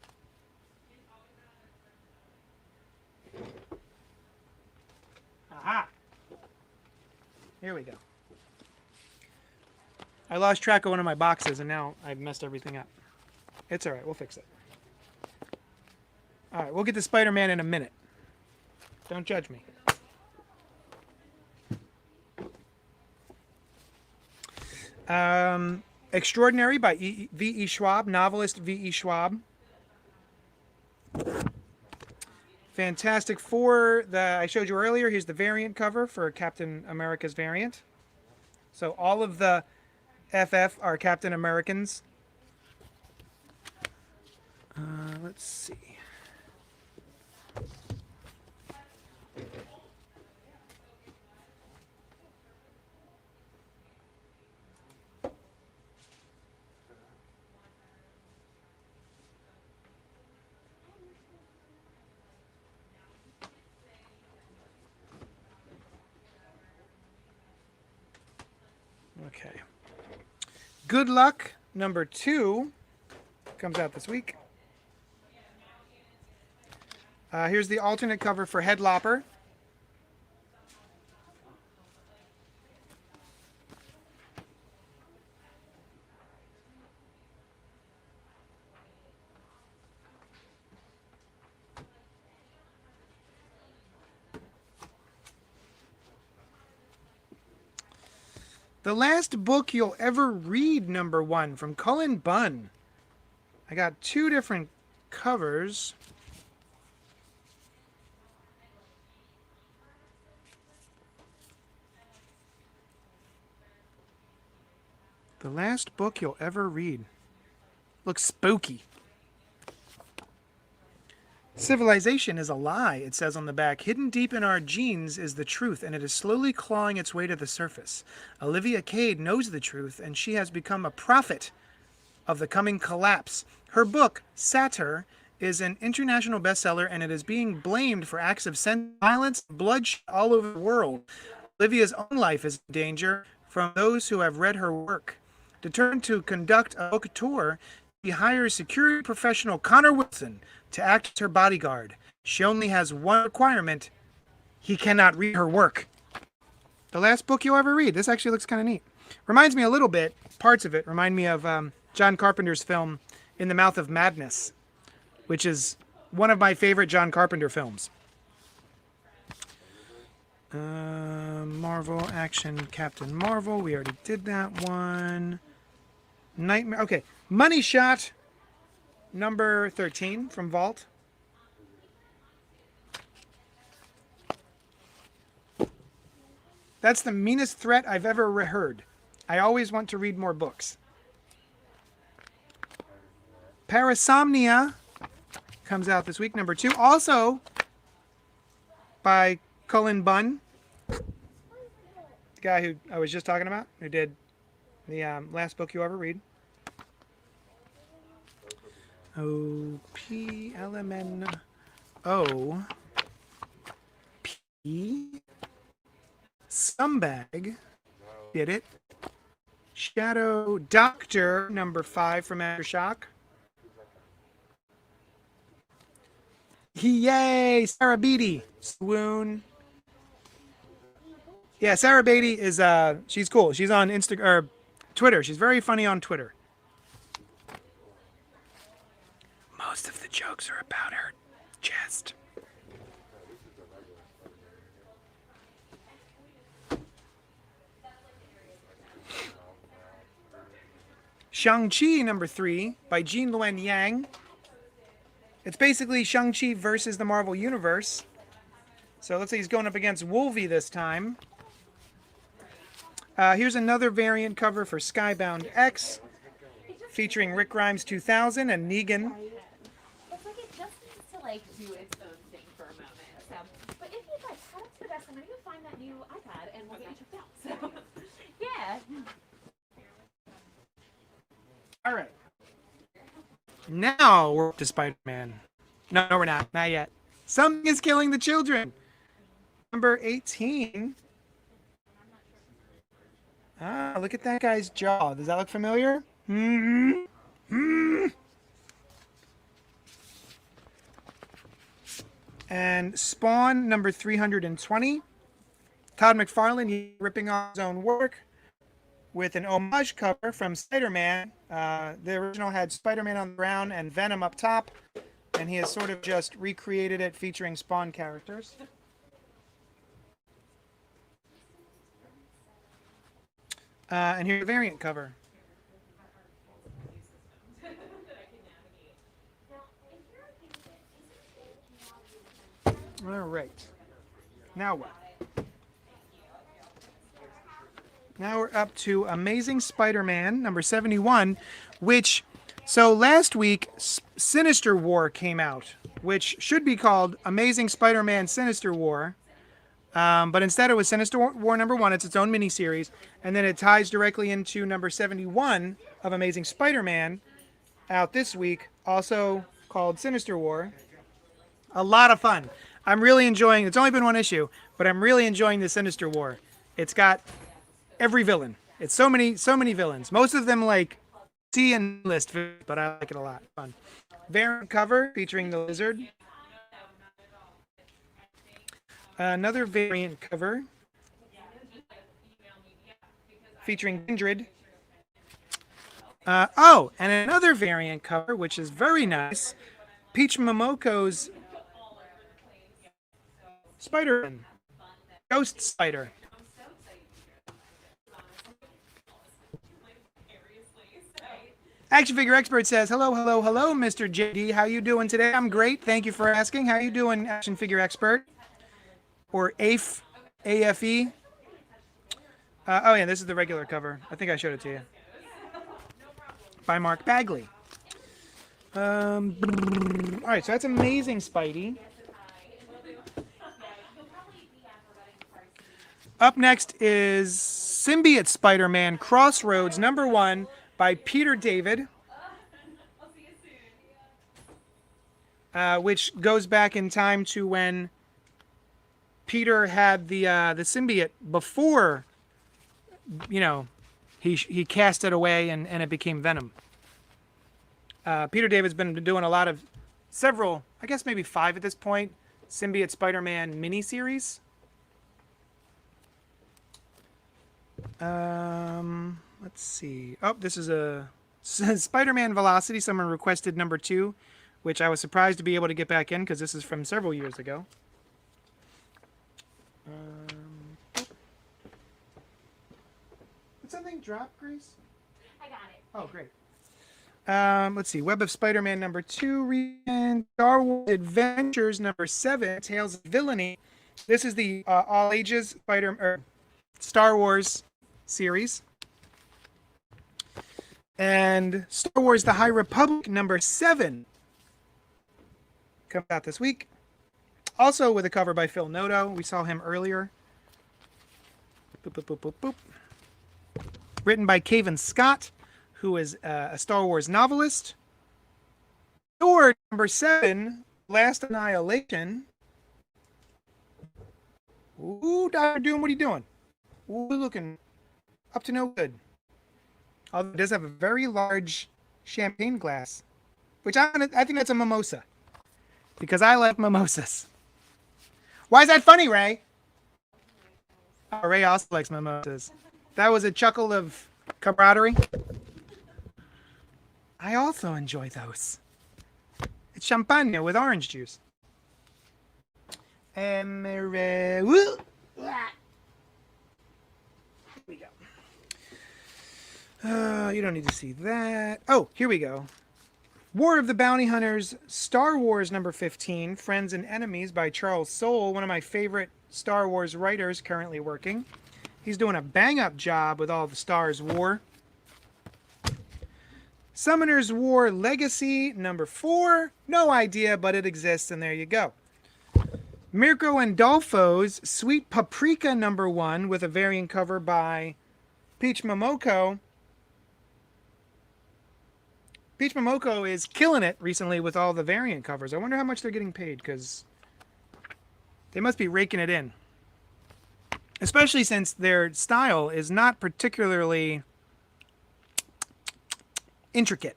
aha! Here we go. I lost track of one of my boxes, and now I've messed everything up. It's all right. We'll fix it. All right, we'll get to Spider-Man in a minute. Don't judge me. Extraordinary by V.E. Schwab, novelist V.E. Schwab. Fantastic Four, I showed you earlier. Here's the variant cover for Captain America's variant. So all of the FF are Captain Americans. Let's see. Okay. Good Luck number 2 comes out this week. Here's the alternate cover for Headlopper. The Last Book You'll Ever Read, number 1, from Cullen Bunn. I got 2 different covers. The Last Book You'll Ever Read. Looks spooky. Civilization is a lie, it says on the back. Hidden deep in our genes is the truth, and it is slowly clawing its way to the surface. Olivia Cade knows the truth, and she has become a prophet of the coming collapse. Her book, Satyr, is an international bestseller, and it is being blamed for acts of violence and bloodshed all over the world. Olivia's own life is in danger from those who have read her work. Determined to conduct a book tour, she hires security professional Connor Wilson to act as her bodyguard. She only has one requirement: he cannot read her work. The Last Book You'll Ever Read. This actually looks kind of neat. Reminds me a little bit, parts of it remind me of John Carpenter's film In the Mouth of Madness, which is one of my favorite John Carpenter films. Marvel Action Captain Marvel. We already did that one. Nightmare. Okay. Money Shot number 13 from Vault. That's the meanest threat I've ever heard. I always want to read more books. Parasomnia comes out this week, number 2. Also by Cullen Bunn, the guy who I was just talking about, who did the Last Book You Ever Read. O-P-L-M-N-O-P. Scumbag did it. Shadow Doctor, number 5 from Aftershock. Yay! Sarah Beatty. Swoon. Yeah, Sarah Beatty is she's cool. She's on Instagram or Twitter. She's very funny on Twitter. Most of the jokes are about her chest. Shang-Chi number 3 by Jean Luen Yang. It's basically Shang-Chi versus the Marvel Universe. So let's say he's going up against Wolvie this time. Here's another variant cover for Skybound X, featuring Rick Grimes 2000 and Negan. It's like it just needs to like do its own thing for a moment. So, but if you guys head up to the desk, I'm gonna go find that new iPad and we'll get you checked out. So, yeah. All right. Now we're up to Spider-Man. No, we're not. Not yet. Something is killing the children. Number 18. Ah, look at that guy's jaw. Does that look familiar? And Spawn number 320. Todd McFarlane ripping off his own work with an homage cover from Spider-Man. The original had Spider-Man on the ground and Venom up top, and he has sort of just recreated it featuring Spawn characters. And here's a variant cover. All right. Now what? Now we're up to Amazing Spider-Man number 71, which, so last week, Sinister War came out, which should be called Amazing Spider-Man Sinister War. But instead it was Sinister War number 1. It's its own miniseries. And then it ties directly into number 71 of Amazing Spider-Man out this week, also called Sinister War. A lot of fun. I'm really enjoying, it's only been one issue, but I'm really enjoying the Sinister War. It's got every villain. It's so many villains. Most of them like C and list, but I like it a lot. Fun. Variant cover featuring the Lizard. Another variant cover featuring Kindred. And another variant cover, which is very nice. Peach Momoko's Spider-Man. Ghost Spider. Action Figure Expert says, hello, Mr. JD. How you doing today? I'm great. Thank you for asking. How you doing, Action Figure Expert? Or AFE, AFE. Oh yeah, this is the regular cover. I think I showed it to you. By Mark Bagley. All right, so that's Amazing Spidey. Up next is Symbiote Spider-Man Crossroads number 1 by Peter David, which goes back in time to when Peter had the symbiote before, you know, he cast it away and it became Venom. Peter David's been doing a lot of several, I guess maybe 5 at this point, Symbiote Spider-Man miniseries. Let's see. Oh, this is a Spider-Man Velocity. Someone requested number 2, which I was surprised to be able to get back in because this is from several years ago. Did something drop, Grace? I got it. Oh, great. Let's see. Web of Spider-Man number 2, and Star Wars Adventures number 7, Tales of Villainy. This is the all ages Star Wars series. And Star Wars The High Republic number 7 comes out this week. Also with a cover by Phil Noto. We saw him earlier. Boop, boop, boop, boop, boop. Written by Cavan Scott, who is a Star Wars novelist. Thor number 7, Last Annihilation. Ooh, Dr. Doom, what are you doing? Ooh, looking up to no good. Although it does have a very large champagne glass, which I think that's a mimosa, because I like mimosas. Why is that funny, Ray? Oh, Ray also likes mimosas. That was a chuckle of camaraderie. I also enjoy those. It's champagne with orange juice. And here we go. You don't need to see that. Oh, here we go. War of the Bounty Hunters, Star Wars number 15, Friends and Enemies by Charles Soule, one of my favorite Star Wars writers currently working. He's doing a bang-up job with all the Stars War. Summoner's War Legacy number 4. No idea, but it exists, and there you go. Mirko Andolfo's Sweet Paprika number 1 with a variant cover by Peach Momoko. Peach Momoko is killing it recently with all the variant covers. I wonder how much they're getting paid, because they must be raking it in. Especially since their style is not particularly intricate.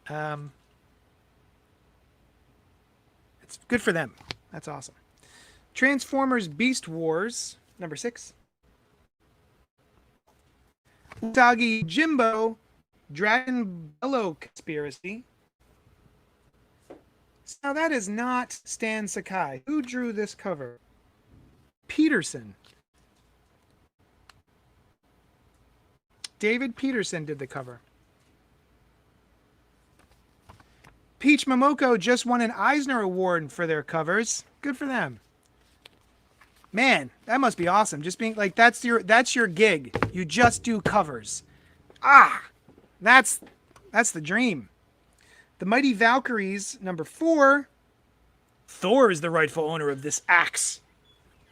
It's good for them. That's awesome. Transformers Beast Wars, number 6. Usagi Jimbo, Dragon Bellow Conspiracy. Now that is not Stan Sakai. Who drew this cover? Peterson. David Peterson did the cover. Peach Momoko just won an Eisner Award for their covers. Good for them. Man, that must be awesome. Just being like, that's your gig. You just do covers. That's the dream. The Mighty Valkyries, number 4. Thor is the rightful owner of this axe.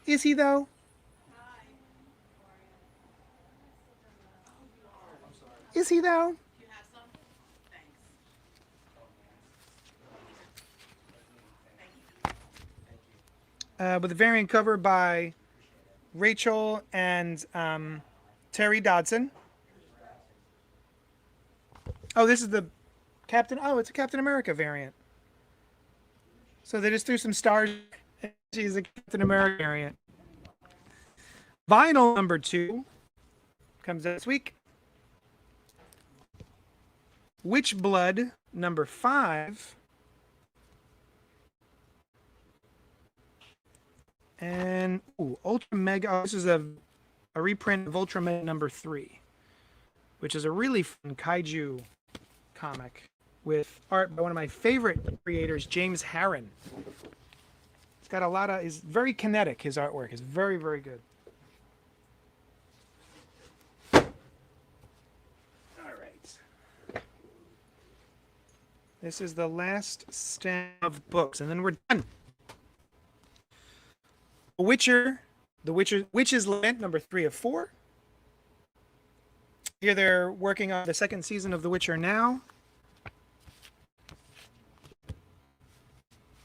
Is he, though? Is he, though? With a variant cover by Rachel and Terry Dodson. Oh, this is the Captain... Oh, it's a Captain America variant. So they just threw some stars. She's a Captain America variant. Vinyl number 2 comes this week. Witchblood number 5. And Ultra Mega. Oh, this is a reprint of Ultra Mega number 3, which is a really fun kaiju comic with art by one of my favorite creators, James Harren. It's got a lot of... Is very kinetic. His artwork is very, very good. All right. This is the last stand of books, and then we're done. The Witch's Lament, number 3 of 4. Here they're working on the second season of The Witcher now.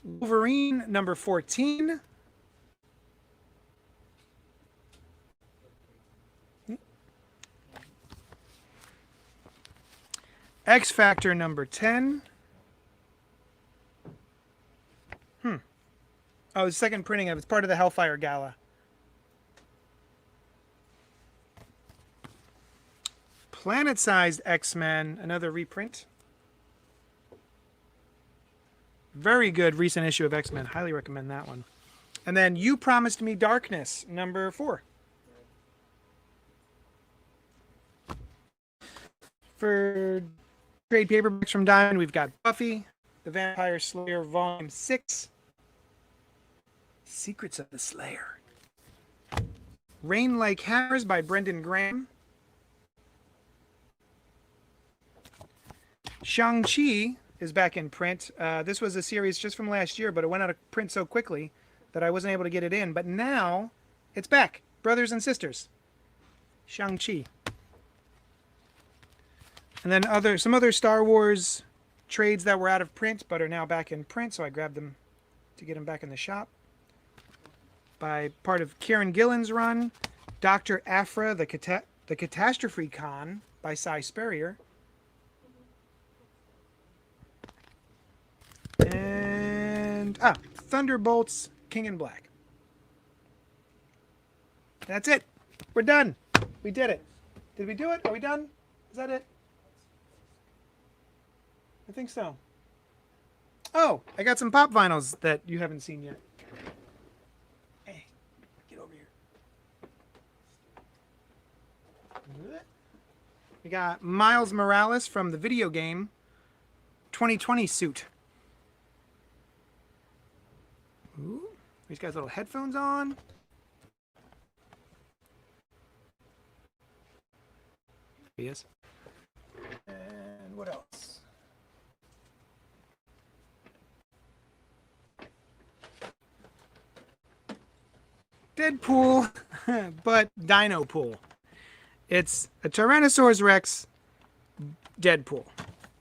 Wolverine, number 14. X Factor, number 10. Oh, the second printing of it. It's part of the Hellfire Gala. Planet-Sized X-Men, another reprint. Very good recent issue of X-Men. Highly recommend that one. And then You Promised Me Darkness, number 4. For trade paperbacks from Diamond, we've got Buffy, the Vampire Slayer, Volume 6. Secrets of the Slayer. Rain Like Hammers by Brendan Graham. Shang-Chi is back in print. This was a series just from last year, but it went out of print so quickly that I wasn't able to get it in. But now it's back. Brothers and sisters. Shang-Chi. And then some other Star Wars trades that were out of print but are now back in print, so I grabbed them to get them back in the shop. By part of Kieran Gillen's run, Dr. Aphra, the Catastrophe Con by Cy Spurrier. And Thunderbolts, King in Black. That's it. We're done. We did it. Did we do it? Are we done? Is that it? I think so. Oh, I got some pop vinyls that you haven't seen yet. Hey, get over here. We got Miles Morales from the video game 2020 suit. Ooh, he's got his little headphones on. He is. And what else? Deadpool, but Dino Pool. It's a Tyrannosaurus Rex Deadpool.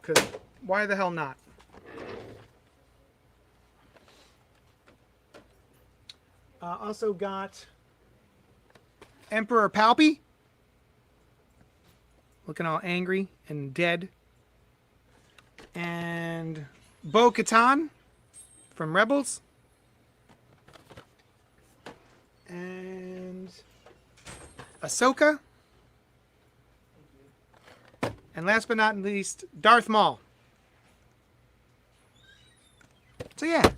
Because why the hell not? Also got Emperor Palpy. Looking all angry and dead. And Bo-Katan from Rebels. And Ahsoka. And last but not least, Darth Maul. So yeah.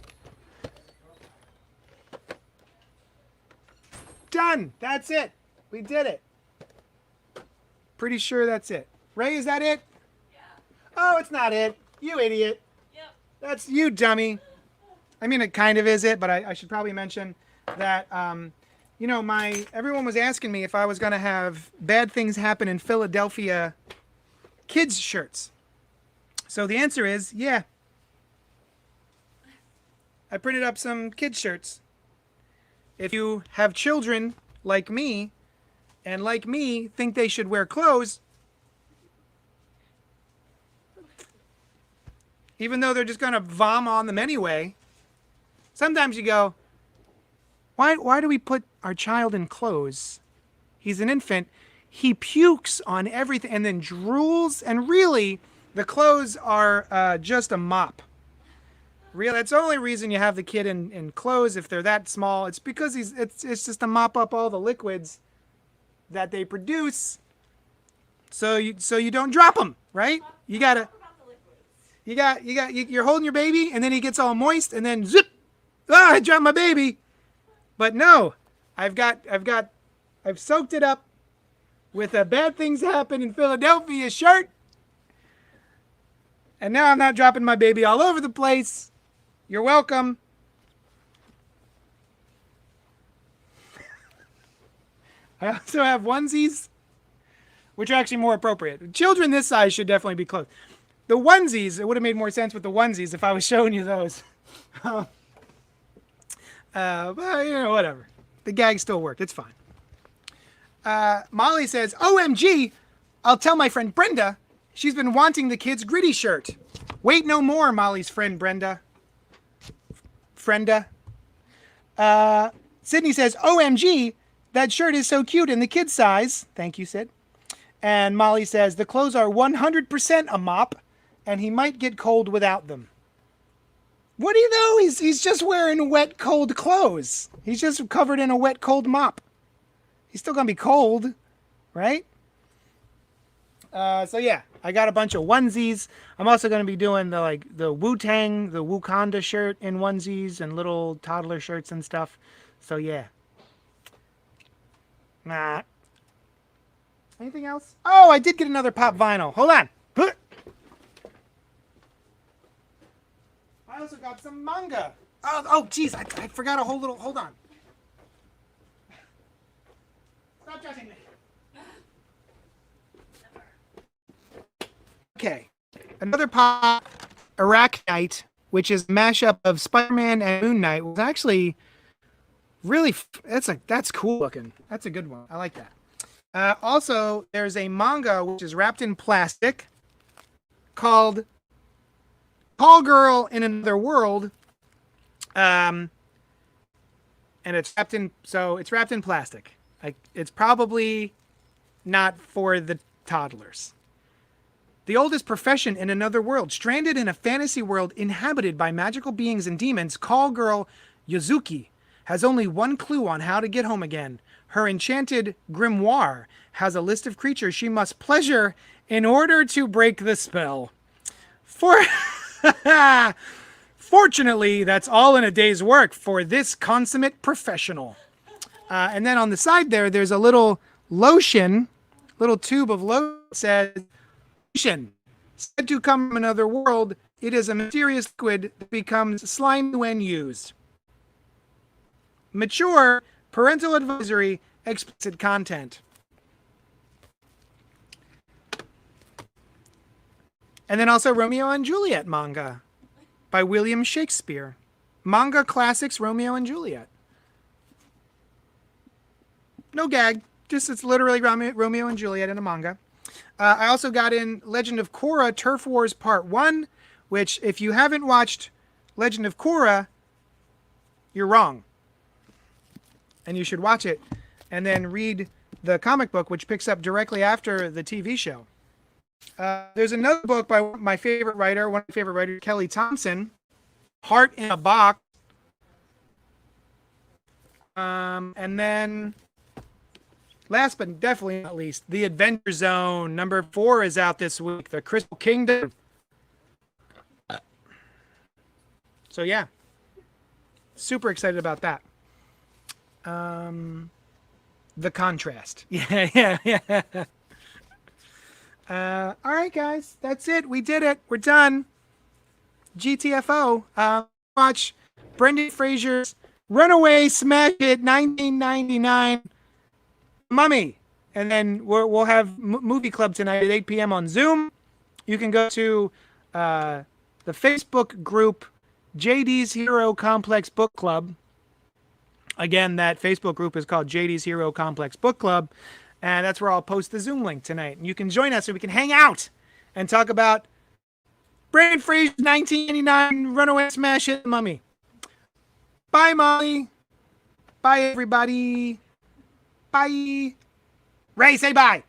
Done. That's it. We did it. Pretty sure that's it. Ray, is that it? Yeah. Oh, it's not it. You idiot. Yep. That's you, dummy. I mean, it kind of is it, but I should probably mention that, you know, everyone was asking me if I was going to have Bad Things Happen in Philadelphia kids shirts. So the answer is, yeah. I printed up some kids shirts. If you have children like me, and like me, think they should wear clothes, even though they're just going to vom on them anyway, sometimes you go, why do we put our child in clothes? He's an infant. He pukes on everything and then drools, and really, the clothes are just a mop. Really, that's the only reason you have the kid in clothes if they're that small. It's because it's just to mop up all the liquids that they produce, so you don't drop them, right? You're holding your baby, and then he gets all moist, and then zip, I dropped my baby. But no, I've soaked it up with a Bad Things Happen in Philadelphia shirt, and now I'm not dropping my baby all over the place. You're welcome. I also have onesies, which are actually more appropriate. Children this size should definitely be clothed. The onesies, it would have made more sense with the onesies if I was showing you those. But, you know, whatever. The gag still worked. It's fine. Molly says, OMG, I'll tell my friend Brenda. She's been wanting the kid's gritty shirt. Wait no more, Molly's friend Brenda. Frienda. Sydney says, OMG, that shirt is so cute in the kid's size. Thank you, Sid. And Molly says, the clothes are 100% a mop, and he might get cold without them. What do you know? He's just wearing wet, cold clothes. He's just covered in a wet, cold mop. He's still going to be cold, right? So yeah, I got a bunch of onesies. I'm also going to be doing the Wu-Tang, the Wakanda shirt in onesies and little toddler shirts and stuff. So yeah. Nah. Anything else? Oh, I did get another pop vinyl. Hold on. I also got some manga. Oh, geez, I forgot a whole little. Hold on. Stop judging me. Okay, another pop, Arachnite, which is a mashup of Spider-Man and Moon Knight, was actually really, that's cool looking. That's a good one. I like that. Also, there's a manga which is wrapped in plastic called Call Girl in Another World. And it's wrapped in plastic. It's probably not for the toddlers. The oldest profession in another world, stranded in a fantasy world inhabited by magical beings and demons, call girl Yuzuki has only one clue on how to get home again. Her enchanted grimoire has a list of creatures she must pleasure in order to break the spell. Fortunately, that's all in a day's work for this consummate professional. And then on the side there's a little lotion little tube of lotion says, "Lotion, said to come from another world, it is a mysterious liquid that becomes slimy when used. Mature, parental advisory, explicit content." And then also Romeo and Juliet manga by William Shakespeare. Manga classics Romeo and Juliet. No gag, just it's literally Romeo and Juliet in a manga. I also got in Legend of Korra Turf Wars Part 1, which if you haven't watched Legend of Korra, you're wrong. And you should watch it and then read the comic book, which picks up directly after the TV show. There's another book by my favorite writer, one of my favorite writers, Kelly Thompson, Heart in a Box. And then, last but definitely not least, The Adventure Zone. Number 4 is out this week, The Crystal Kingdom. So yeah, super excited about that. The contrast. Yeah. All right, guys, that's it. We did it. We're done. GTFO. Watch Brendan Fraser's Runaway Smash Hit 1999 Mummy. And then we'll have movie club tonight at 8 p.m. on Zoom. You can go to the Facebook group JD's Hero Complex Book Club. Again, that Facebook group is called JD's Hero Complex Book Club. And that's where I'll post the Zoom link tonight. And you can join us so we can hang out and talk about Brendan Fraser's 1989 Runaway Smash Hit Mummy. Bye, Molly. Bye, everybody. Bye. Ray, say bye.